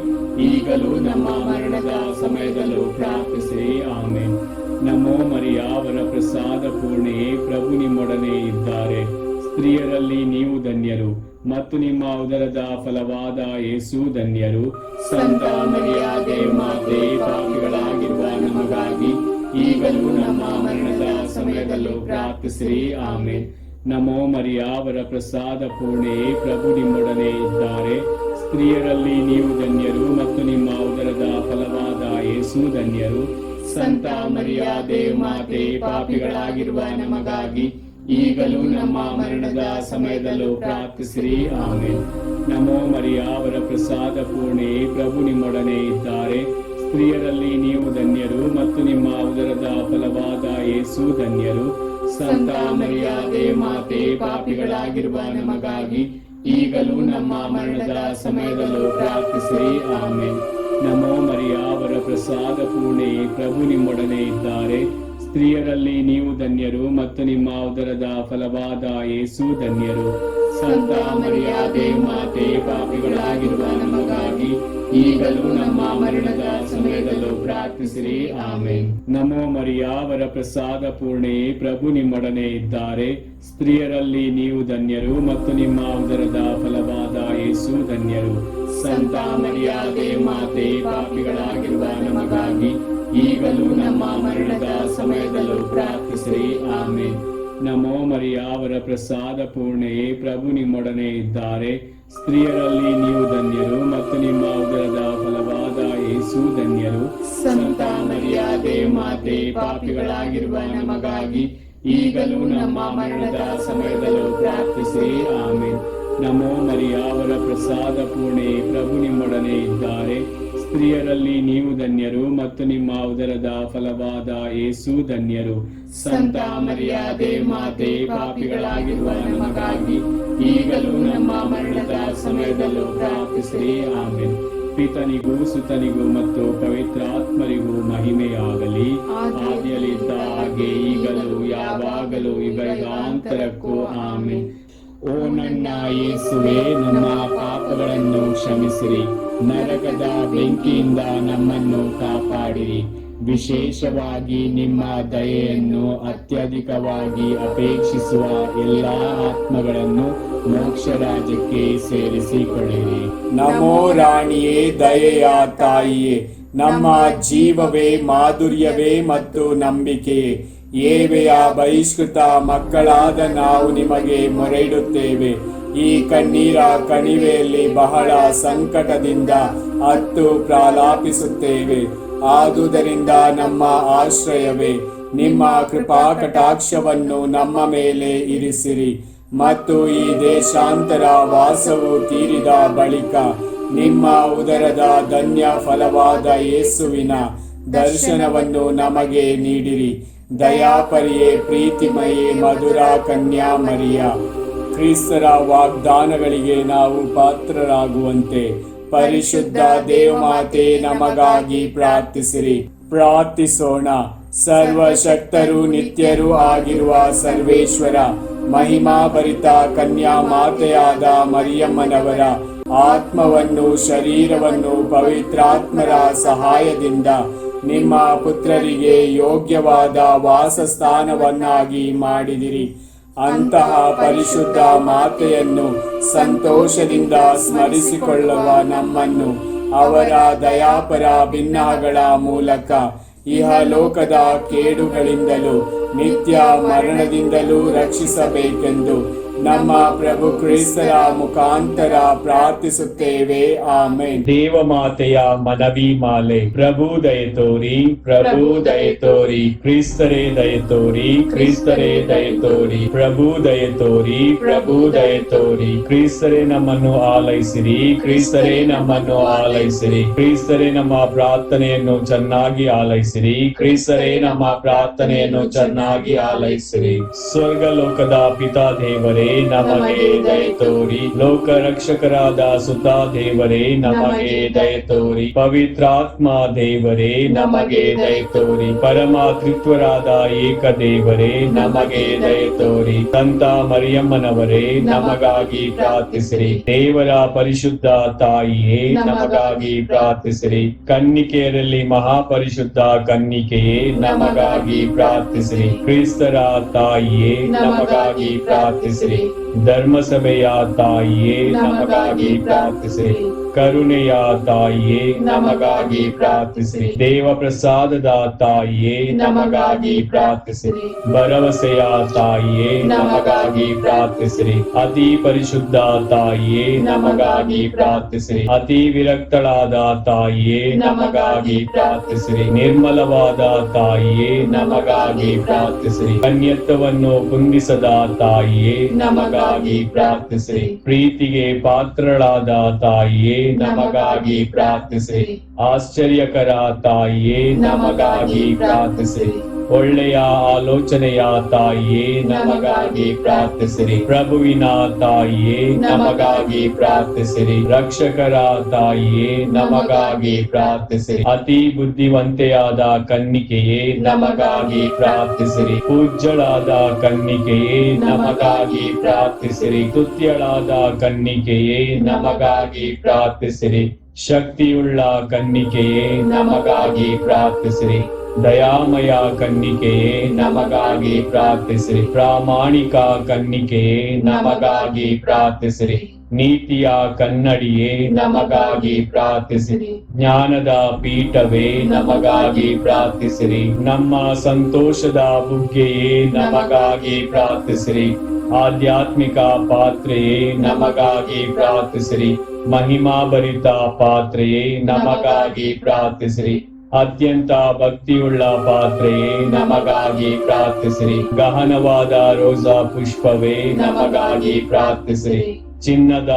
ಈಗಲೂ ನಮ್ಮ ಮರಣದ ಸಮಯದಲ್ಲೂ ಪ್ರಾರ್ಥಿಸಿರಿ. ಆಮೆನ್. ನಮೋ ಮರಿಯ, ವರ ಪ್ರಸಾದ ಪೂರ್ಣೆ, ಪ್ರಭು ನಿಮ್ಮೊಡನೆ ಇದ್ದಾರೆ. ಸ್ತ್ರೀಯರಲ್ಲಿ ನೀವು ಧನ್ಯರು ಮತ್ತು ನಿಮ್ಮ ಉದರದ ಫಲವಾದ ಯೇಸು ಧನ್ಯರು. ಸಂತ ಮರಿಯಾದೆ ಮಾತೆ, ಪಾಪಿಗಳಾಗಿರುವ ನಮಗಾಗಿ ಈಗಲೂ ನಮ್ಮ ಮರಣದ ಸಮಯದಲ್ಲೂ ಪ್ರಾರ್ಥಿಸಿರಿ. ಆಮೆನ್. ನಮೋ ಮರಿಯ, ವರ ಪ್ರಸಾದ ಪೂರ್ಣೆ, ಪ್ರಭು ನಿಮ್ಮೊಡನೆ ಇದ್ದಾರೆ. ಸ್ತ್ರೀಯರಲ್ಲಿ ನೀವು ಧನ್ಯರು ಮತ್ತು ನಿಮ್ಮ ಉದರದ ಫಲವಾದ ಯೇಸು ಧನ್ಯರು. ಸಂತ ಮರಿಯಾದೆ ಮಾತೆ, ಪಾಪಿಗಳಾಗಿರುವ ನಮಗಾಗಿ ಈಗಲೂ ನಮ್ಮ ಮರಣದ ಸಮಯದಲ್ಲೂ ಪ್ರಾರ್ಥಿಸಿರಿ. ಆಮೆನ್. ನಮೋ ಮರಿಯ, ವರ ಪ್ರಸಾದ ಪೂರ್ಣೆ, ಪ್ರಭು ನಿಮ್ಮೊಡನೆ ಇದ್ದಾರೆ. ಸ್ತ್ರೀಯರಲ್ಲಿ ನೀವು ಧನ್ಯರು ಮತ್ತು ನಿಮ್ಮ ಉದರದ ಫಲವಾದ ಯೇಸು ಧನ್ಯರು. ಸಂತ ಮರಿಯಾದೆ ಮಾತೆ, ಪಾಪಿಗಳಾಗಿರುವ ನಮಗಾಗಿ ಈಗಲೂ ನಮ್ಮ ಮರಣದ ಸಮಯದಲ್ಲೂ ಪ್ರಾರ್ಥಿಸಿರಿ. ಆಮೇನ್. ನಮೋ ಮರಿಯ, ಅವರ ಪ್ರಸಾದ ಪೂರ್ಣೆ, ಪ್ರಭು ನಿಮ್ಮೊಡನೆ ಇದ್ದಾರೆ. ಸ್ತ್ರೀಯರಲ್ಲಿ ನೀವು ಧನ್ಯರು ಮತ್ತು ನಿಮ್ಮ ಉದರದ ಫಲವಾದ ಯೇಸು ಧನ್ಯರು. ಸಂತ ಮರಿಯ ದೇವಮಾತೆ, ಪಾಪಿಗಳಾಗಿರುವ ನಮಗಾಗಿ ಈಗಲೂ ನಮ್ಮ ಮರಣದ ಸಮಯದಲ್ಲೂ ಪ್ರಾರ್ಥಿಸಿರಿ. ಆಮೇನ್. ನಮೋ ಮರಿಯ, ಅವರ ಪ್ರಸಾದ ಪೂರ್ಣೆ, ಪ್ರಭು ನಿಮ್ಮೊಡನೆ ಇದ್ದಾರೆ. ಸ್ತ್ರೀಯರಲ್ಲಿ ನೀವು ಧನ್ಯರು ಮತ್ತು ನಿಮ್ಮ ಉದರದ ಫಲವಾದ ಯೇಸು ಧನ್ಯರು. ಸಂತ ಮರಿಯ ದೇವಮಾತೆ, ಪಾಪಿಗಳಾಗಿರುವ ನಮಗಾಗಿ ಈಗಲೂ ನಮ್ಮ ಮರಣದ ಸಮಯದಲ್ಲೂ ಪ್ರಾರ್ಥಿಸಿರಿ. ಆಮೇನ್. ನಮೋ ಮರಿಯ, ಅವರ ಪ್ರಸಾದ ಪೂರ್ಣೆ, ಪ್ರಭು ನಿಮ್ಮೊಡನೆ ಇದ್ದಾರೆ. ಸ್ತ್ರೀಯರಲ್ಲಿ ನೀವು ಧನ್ಯರು ಮತ್ತು ನಿಮ್ಮ ಉದರದ ಫಲವಾದ ಯೇಸು ಧನ್ಯರು. ಸಂತ ಮರಿಯ ದೇವಮಾತೆ, ಪಾಪಿಗಳಾಗಿರುವ ನಮಗಾಗಿ ಈಗಲೂ ನಮ್ಮ ಮರಣದ ಸಮಯದಲ್ಲೂ ಪ್ರಾರ್ಥಿಸಿರಿ. ಆಮೇನ್. ನಮೋ ಮರಿಯ, ಅವರ ಪ್ರಸಾದ ಪೂರ್ಣೆ, ಪ್ರಭು ನಿಮ್ಮೊಡನೆ ಇದ್ದಾರೆ. ಸ್ತ್ರೀಯರಲ್ಲಿ ನೀವು ಧನ್ಯರು ಮತ್ತು ನಿಮ್ಮ ಉದರದ ಫಲವಾದ ಯೇಸು ಧನ್ಯರು. ಸಂತ ಮರಿಯ ದೇವಮಾತೆ, ಪಾಪಿಗಳಾಗಿರುವ ನಮಗಾಗಿ ಈಗಲೂ ನಮ್ಮ ಮರಣದ ಸಮಯದಲ್ಲೂ ಪ್ರಾರ್ಥಿಸಿರಿ. ಆಮೇನ್. ಪಿತನಿಗೂ ಸುತನಿಗೂ ಮತ್ತು ಪವಿತ್ರಾತ್ಮರಿಗೂ ಮಹಿಮೆಯಾಗಲಿ, ಆದಿಯಲ್ಲಿದ್ದ ಹಾಗೆ ಈಗಲೂ ಯಾವಾಗಲೂ ಯುಗಾಂತರಕ್ಕೂ. ಆಮೇನ್. ಓ ನನ್ನ ಯೇಸುವೆ, ನಮ್ಮ ಪಾಪಗಳನ್ನು ಕ್ಷಮಿಸಿರಿ, ನರಕದ ಬೆಂಕಿಯಿಂದ ನಮ್ಮನ್ನು ಕಾಪಾಡಿರಿ. ವಿಶೇಷವಾಗಿ ನಿಮ್ಮ ದಯೆಯನ್ನು ಅತ್ಯಧಿಕವಾಗಿ ಅಪೇಕ್ಷಿಸುವ ಎಲ್ಲಾ ಆತ್ಮಗಳನ್ನು ಮೋಕ್ಷ ರಾಜ್ಯಕ್ಕೆ ಸೇರಿಸಿಕೊಳ್ಳಿರಿ. ನಮೋ ರಾಣಿಯೇ, ದಯೆಯ ತಾಯಿಯೇ, ನಮ್ಮ ಜೀವವೇ, ಮಾಧುರ್ಯವೇ ಮತ್ತು ನಂಬಿಕೆಯೇ, ಏವೆಯ ಬಹಿಷ್ಕೃತ ಮಕ್ಕಳಾದ ನಾವು ನಿಮಗೆ ಮೊರೆಯಿಡುತ್ತೇವೆ. ಈ ಕಣ್ಣೀರ ಕಣಿವೆಯಲ್ಲಿ ಬಹಳ ಸಂಕಟದಿಂದ ಅತ್ತು ಪ್ರಲಾಪಿಸುತ್ತೇವೆ. ಆದುದರಿಂದ ನಮ್ಮ ಆಶ್ರಯವೇ, ನಿಮ್ಮ ಕೃಪಾ ಕಟಾಕ್ಷವನ್ನು ನಮ್ಮ ಮೇಲೆ ಇರಿಸಿರಿ ಮತ್ತು ಈ ದೇಶಾಂತರ ವಾಸವು ತೀರಿದ ಬಳಿಕ ನಿಮ್ಮ ಉದರದ ಧನ್ಯ ಫಲವಾದ ಯೇಸುವಿನ ದರ್ಶನವನ್ನು ನಮಗೆ ನೀಡಿರಿ. ದಯಾಪರಿಯೇ, ಪ್ರೀತಿಮಯೇ, ಮಧುರ ಕನ್ಯಾ ಮರಿಯ, ಕ್ರಿಸ್ತರ ವಾಗ್ದಾನಗಳಿಗೆ ನಾವು ಪಾತ್ರರಾಗುವಂತೆ ಪರಿಶುದ್ಧ ದೇವಮಾತೆ ನಮಗಾಗಿ ಪ್ರಾರ್ಥಿಸಿರಿ. ಪ್ರಾರ್ಥಿಸೋಣ. ಸರ್ವಶಕ್ತರು ನಿತ್ಯರೂ ಆಗಿರುವ ಸರ್ವೇಶ್ವರ, ಮಹಿಮಾಭರಿತ ಕನ್ಯಾ ಮಾತೆಯಾದ ಮರಿಯಮ್ಮನವರ ಆತ್ಮವನ್ನು ಶರೀರವನ್ನು ಪವಿತ್ರಾತ್ಮರ ಸಹಾಯದಿಂದ ನಿಮ್ಮ ಪುತ್ರರಿಗೆ ಯೋಗ್ಯವಾದ ವಾಸಸ್ಥಾನವನ್ನಾಗಿ ಮಾಡಿದಿರಿ. ಅಂತಹ ಪರಿಶುದ್ಧ ಮಾತೆಯನ್ನು ಸಂತೋಷದಿಂದ ಸ್ಮರಿಸಿಕೊಳ್ಳುವ ನಮ್ಮನ್ನು ಅವರ ದಯಾಪರ ಭಿನ್ನಗಳ ಮೂಲಕ ಇಹಲೋಕದ ಕೇಡುಗಳಿಂದಲೂ ನಿತ್ಯ ಮರಣದಿಂದಲೂ ರಕ್ಷಿಸಬೇಕೆಂದು ನಮ್ಮ ಪ್ರಭು ಕ್ರಿಸ್ತರ ಮುಖಾಂತರ ಪ್ರಾರ್ಥಿಸುತ್ತೇವೆ. ಆಮೇನ್. ದೇವಮಾತೆಯ ಮನವಿ ಮಾಲೆ. ಪ್ರಭು ದಯೆ ತೋರಿ, ಪ್ರಭು ದಯೆ ತೋರಿ, ಕ್ರಿಸ್ತರೇ ದಯೆ ತೋರಿ, ಕ್ರಿಸ್ತರೇ ದಯೆ ತೋರಿ, ಪ್ರಭು ದಯೆ ತೋರಿ, ಪ್ರಭು ದಯೆ ತೋರಿ. ಕ್ರಿಸ್ತರೇ ನಮ್ಮನ್ನು ಆಲೈಸಿರಿ, ಕ್ರಿಸ್ತರೇ ನಮ್ಮನ್ನು ಆಲೈಸಿರಿ, ಕ್ರಿಸ್ತರೇ ನಮ್ಮ ಪ್ರಾರ್ಥನೆಯನ್ನು ಚೆನ್ನಾಗಿ ಆಲೈಸಿರಿ, ಕ್ರಿಸ್ತರೇ ನಮ್ಮ ಪ್ರಾರ್ಥನೆಯನ್ನು ಚೆನ್ನಾಗಿ ಆಲೈಸಿರಿ. ಸ್ವರ್ಗ ಲೋಕದ ಪಿತಾ ದೇವರೇ ನಮಗೆ ದಯೆ ತೋರಿ, ಲೋಕ ರಕ್ಷಕರಾದ ಸುತ ದೇವರೇ ನಮಗೆ ದಯೆ ತೋರಿ, ಪವಿತ್ರಾತ್ಮ ದೇವರೇ ನಮಗೆ ದಯೆ ತೋರಿ, ಪರಮ ತ್ರಿತ್ವರಾದ ಏಕ ದೇವರೇ ನಮಗೆ ದಯೆ ತೋರಿ, ಸಂತ ಮರಿಯಮ್ಮನವರೇ ನಮಗಾಗಿ ಪ್ರಾರ್ಥಿಸಿರಿ. ದೇವರ ಪರಿಶುದ್ಧ ತಾಯಿಯೇ ನಮಗಾಗಿ ಪ್ರಾರ್ಥಿಸಿರಿ. ಕನ್ನಿಕೆಯರಲ್ಲಿ ಮಹಾಪರಿಶುದ್ಧ ಕನ್ನಿಕೆಯೇ ನಮಗಾಗಿ ಪ್ರಾರ್ಥಿಸಿರಿ. ಕ್ರಿಸ್ತರ ತಾಯಿಯೇ ನಮಗಾಗಿ ಪ್ರಾರ್ಥಿಸಿರಿ. ಧರ್ಮಸಭೆಯ ತಾಯಿಯೇ ನಮಗಾಗಿ ಪ್ರಾರ್ಥಿಸಿರಿ. ಕರುಣೆಯ ತಾಯಿಯೇ ನಮಗಾಗಿ ಪ್ರಾರ್ಥಿಸಿರಿ. ದೇವ ಪ್ರಸಾದದ ತಾಯಿಯೇ ನಮಗಾಗಿ ಪ್ರಾರ್ಥಿಸಿರಿ. ಭರವಸೆಯ ತಾಯಿಯೇ ನಮಗಾಗಿ ಪ್ರಾರ್ಥಿಸಿರಿ. ಅತಿ ಪರಿಶುದ್ಧ ತಾಯಿಯೇ ನಮಗಾಗಿ ಪ್ರಾರ್ಥಿಸಿರಿ. ಅತಿ ವಿರಕ್ತಳಾದ ತಾಯಿಯೇ ನಮಗಾಗಿ ಪ್ರಾರ್ಥಿಸಿರಿ. ನಿರ್ಮಲವಾದ ತಾಯಿಯೇ ನಮಗಾಗಿ ಪ್ರಾರ್ಥಿಸಿರಿ. ಕನ್ಯತ್ವವನ್ನು ಕುಂದಿಸದ ತಾಯಿಯೇ ನಮಗಾಗಿ ಪ್ರಾರ್ಥಿಸಿರಿ. ಪ್ರೀತಿಗೆ ಪಾತ್ರಳಾದ ತಾಯಿಯೇ ನಮಗಾಗಿ ಪ್ರಾರ್ಥಿಸಿರಿ. ಆಶ್ಚರ್ಯಕರ ತಾಯಿಯೇ ನಮಗಾಗಿ ಪ್ರಾರ್ಥಿಸಿರಿ. ಒಳ್ಳೆಯ ಆಲೋಚನೆಯ ತಾಯಿಯೇ ನಮಗಾಗಿ ಪ್ರಾರ್ಥಿಸಿರಿ. ಪ್ರಭುವಿನ ತಾಯಿಯೇ ನಮಗಾಗಿ ಪ್ರಾರ್ಥಿಸಿರಿ. ರಕ್ಷಕರ ತಾಯಿಯೇ ನಮಗಾಗಿ ಪ್ರಾರ್ಥಿಸಿರಿ. ಅತಿ ಬುದ್ಧಿವಂತೆಯಾದ ಕನ್ನಿಕೆಯೇ ನಮಗಾಗಿ ಪ್ರಾರ್ಥಿಸಿರಿ. ಪೂಜ್ಯಳಾದ ಕನ್ನಿಕೆಯೇ ನಮಗಾಗಿ ಪ್ರಾರ್ಥಿಸಿರಿ. ಸ್ತುತ್ಯಳಾದ ಕನ್ನಿಕೆಯೇ ನಮಗಾಗಿ ಪ್ರಾರ್ಥಿಸಿರಿ. ಶಕ್ತಿಯುಳ್ಳ ಕನ್ನಿಕೆಯೇ ನಮಗಾಗಿ ಪ್ರಾರ್ಥಿಸಿರಿ. ದಯಾಮಯ ಕನ್ನಿಕೆಯೇ ನಮಗಾಗಿ ಪ್ರಾರ್ಥಿಸಿರಿ. ಪ್ರಾಮಾಣಿಕ ಕನ್ನಿಕೆಯೇ ನಮಗಾಗಿ ಪ್ರಾರ್ಥಿಸಿರಿ. ನೀತಿಯ ಕನ್ನಡಿಯೇ ನಮಗಾಗಿ ಪ್ರಾರ್ಥಿಸಿರಿ. ಜ್ಞಾನದ ಪೀಠವೇ ನಮಗಾಗಿ ಪ್ರಾರ್ಥಿಸಿರಿ. ನಮ್ಮ ಸಂತೋಷದ ಬುಗ್ಗೆಯೇ ನಮಗಾಗಿ ಪ್ರಾರ್ಥಿಸಿರಿ. ಆಧ್ಯಾತ್ಮಿಕ ಪಾತ್ರೆಯೇ ನಮಗಾಗಿ ಪ್ರಾರ್ಥಿಸಿರಿ. ಮಹಿಮಾಭರಿತ ಪಾತ್ರೆಯೇ ನಮಗಾಗಿ ಪ್ರಾರ್ಥಿಸಿರಿ. ಅತ್ಯಂತ ಭಕ್ತಿಯುಳ್ಳ ಪಾತ್ರೆಯೇ ನಮಗಾಗಿ ಪ್ರಾರ್ಥಿಸಿರಿ. ಗಹನವಾದ ರೋಜಾ ಪುಷ್ಪವೇ ನಮಗಾಗಿ ಪ್ರಾರ್ಥಿಸಿರಿ. ಚಿನ್ನದ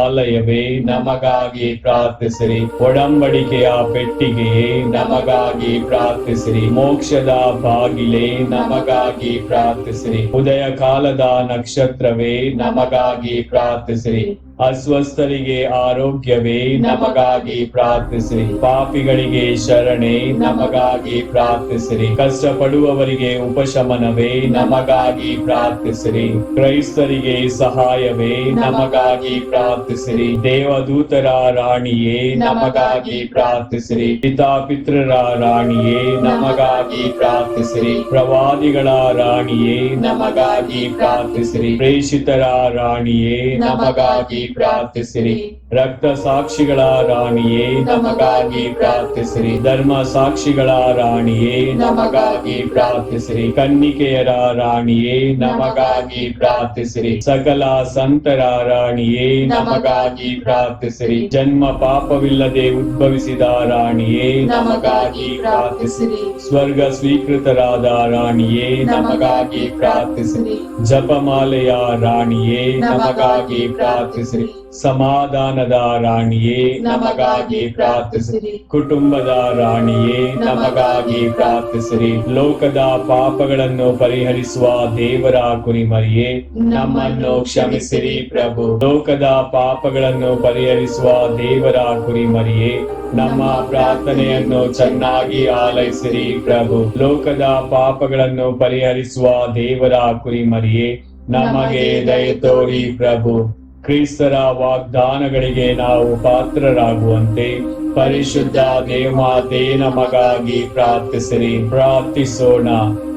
ಆಲಯವೇ ನಮಗಾಗಿ ಪ್ರಾರ್ಥಿಸಿರಿ. ಒಡಂಬಡಿಕೆಯ ಪೆಟ್ಟಿಗೆಯೇ ನಮಗಾಗಿ ಪ್ರಾರ್ಥಿಸಿರಿ. ಮೋಕ್ಷದ ಬಾಗಿಲೇ ನಮಗಾಗಿ ಪ್ರಾರ್ಥಿಸಿರಿ. ಉದಯ ಕಾಲದ ನಕ್ಷತ್ರವೇ ನಮಗಾಗಿ ಪ್ರಾರ್ಥಿಸಿರಿ. ಅಸ್ವಸ್ಥರಿಗೆ ಆರೋಗ್ಯವೇ ನಮಗಾಗಿ ಪ್ರಾರ್ಥಿಸಿರಿ. ಪಾಪಿಗಳಿಗೆ ಶರಣೆ ನಮಗಾಗಿ ಪ್ರಾರ್ಥಿಸಿರಿ. ಕಷ್ಟಪಡುವವರಿಗೆ ಉಪಶಮನವೇ ನಮಗಾಗಿ ಪ್ರಾರ್ಥಿಸಿರಿ. ಕ್ರೈಸ್ತರಿಗೆ ಸಹಾಯವೇ ನಮಗಾಗಿ ಪ್ರಾರ್ಥಿಸಿರಿ. ದೇವದೂತರ ರಾಣಿಯೇ ನಮಗಾಗಿ ಪ್ರಾರ್ಥಿಸಿರಿ. ಪಿತಾಪಿತ್ರರ ರಾಣಿಯೇ ನಮಗಾಗಿ ಪ್ರಾರ್ಥಿಸಿರಿ. ಪ್ರವಾದಿಗಳ ರಾಣಿಯೇ ನಮಗಾಗಿ ಪ್ರಾರ್ಥಿಸಿರಿ. ಪ್ರೇಷಿತರ ರಾಣಿಯೇ ನಮಗಾಗಿ ಪ್ರಾರ್ಥಿಸಿರಿ. ರಕ್ತ ಸಾಕ್ಷಿಗಳ ರಾಣಿಯೇ ನಮಗಾಗಿ ಪ್ರಾರ್ಥಿಸಿರಿ. ಧರ್ಮ ಸಾಕ್ಷಿಗಳ ರಾಣಿಯೇ ನಮಗಾಗಿ ಪ್ರಾರ್ಥಿಸಿರಿ. ಕನ್ನಿಕೆಯರ ರಾಣಿಯೇ ನಮಗಾಗಿ ಪ್ರಾರ್ಥಿಸಿರಿ. ಸಕಲ ಸಂತರ ರಾಣಿಯೇ ನಮಗಾಗಿ ಪ್ರಾರ್ಥಿಸಿರಿ. ಜನ್ಮ ಪಾಪವಿಲ್ಲದೆ ಉದ್ಭವಿಸಿದ ರಾಣಿಯೇ ನಮಗಾಗಿ ಪ್ರಾರ್ಥಿಸಿರಿ. ಸ್ವರ್ಗ ಸ್ವೀಕೃತರಾದ ರಾಣಿಯೇ ನಮಗಾಗಿ ಪ್ರಾರ್ಥಿಸಿರಿ. ಜಪಮಾಲೆಯ ರಾಣಿಯೇ ನಮಗಾಗಿ ಪ್ರಾರ್ಥಿಸಿರಿ. ಸಮಾಧಾನದ ರಾಣಿಯೇ ನಮಗಾಗಿ ಪ್ರಾರ್ಥಿಸಿರಿ. ಕುಟುಂಬದ ರಾಣಿಯೇ ನಮಗಾಗಿ ಪ್ರಾರ್ಥಿಸಿರಿ. ಲೋಕದ ಪಾಪಗಳನ್ನು ಪರಿಹರಿಸುವ ದೇವರ ಕುರಿಮರಿಯೇ ನಮ್ಮನ್ನು ಕ್ಷಮಿಸಿರಿ ಪ್ರಭು. ಲೋಕದ ಪಾಪಗಳನ್ನು ಪರಿಹರಿಸುವ ದೇವರ ಕುರಿಮರಿಯೇ ನಮ್ಮ ಪ್ರಾರ್ಥನೆಯನ್ನು ಚೆನ್ನಾಗಿ ಆಲೈಸಿರಿ ಪ್ರಭು. ಲೋಕದ ಪಾಪಗಳನ್ನು ಪರಿಹರಿಸುವ ದೇವರ ಕುರಿಮರಿಯೇ ನಮಗೆ ದಯೆ ತೋರಿ ಪ್ರಭು. ಕ್ರಿಸ್ತರ ವಾಗ್ದಾನಗಳಿಗೆ ನಾವು ಪಾತ್ರರಾಗುವಂತೆ ಪರಿಶುದ್ಧ ದೇವಮಾತೆ ನಮಗಾಗಿ ಪ್ರಾರ್ಥಿಸಿರಿ. ಪ್ರಾರ್ಥಿಸೋಣ.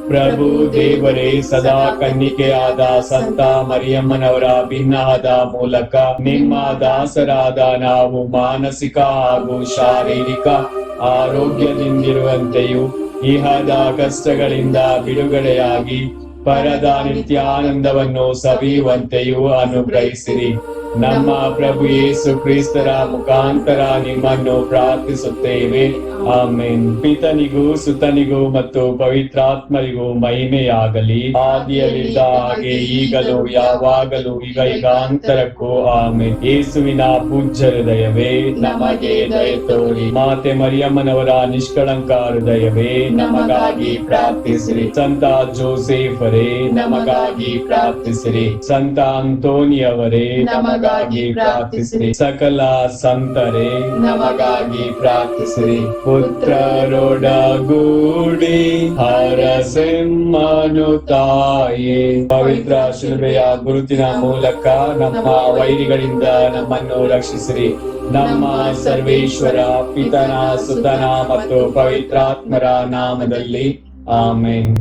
ಪ್ರಭು ದೇವರೇ, ಸದಾ ಕನ್ನಿಕೆಯಾದ ಸಂತ ಮರಿಯಮ್ಮನವರ ಭಿನ್ನಾದ ಮೂಲಕ ನಿಮ್ಮ ದಾಸರಾದ ನಾವು ಮಾನಸಿಕ ಹಾಗೂ ಶಾರೀರಿಕ ಆರೋಗ್ಯದಿಂದಿರುವಂತೆಯೂ ಇಹದ ಕಷ್ಟಗಳಿಂದ ಬಿಡುಗಡೆಯಾಗಿ ಪರದ ನಿತ್ಯಾನಂದವನ್ನು ಸವಿಯುವಂತೆಯೂ ಅನುಗ್ರಹಿಸಿರಿ. ನಮ್ಮ ಪ್ರಭು ಯೇಸು ಕ್ರಿಸ್ತರ ಮುಖಾಂತರ ನಿಮ್ಮನ್ನು ಪ್ರಾರ್ಥಿಸುತ್ತೇವೆ. ಆಮೆನ್. ಪಿತನಿಗೂ ಸುತನಿಗೂ ಮತ್ತು ಪವಿತ್ರಾತ್ಮರಿಗೂ ಮಹಿಮೆಯಾಗಲಿ. ಆದಿಯಲ್ಲಿದ್ದ ಹಾಗೆ ಈಗಲೂ ಯಾವಾಗಲೂ ಯುಗಾಂತರಕ್ಕೂ ಆಮೆನ್. ಯೇಸುವಿನ ಪೂಜ್ಯ ಹೃದಯವೇ ನಮಗೆ ದಯೆ ತೋರಿ. ಮಾತೆ ಮರಿಯಮ್ಮನವರ ನಿಷ್ಕಳಂಕ ಹೃದಯವೇ ನಮಗಾಗಿ ಪ್ರಾರ್ಥಿಸಿರಿ. ಸಂತ ಜೋಸೆಫರೇ ನಮಗಾಗಿ ಪ್ರಾರ್ಥಿಸಿರಿ. ಸಂತ ಅಂತೋನಿಯವರೇ ನಮಗಾಗಿ ಪ್ರಾರ್ಥಿಸಿರಿ. ಸಕಲ ಸಂತರೇ ನಮಗಾಗಿ ಪ್ರಾರ್ಥಿಸಿರಿ. ಪುತ್ರರೊಡಗೂಡಿ ಹರಸೆಮ್ಮನು ತಾಯೇ, ಪವಿತ್ರ ಶಿಲುಬೆಯ ಗುರುತಿನ ಮೂಲಕ ನಮ್ಮ ವೈರಿಗಳಿಂದ ನಮ್ಮನ್ನು ರಕ್ಷಿಸಿರಿ. ನಮ್ಮ ಸರ್ವೇಶ್ವರ ಪಿತನ ಸುತನ ಮತ್ತು ಪವಿತ್ರಾತ್ಮರ ನಾಮದಲ್ಲಿ ಆಮೆನ್.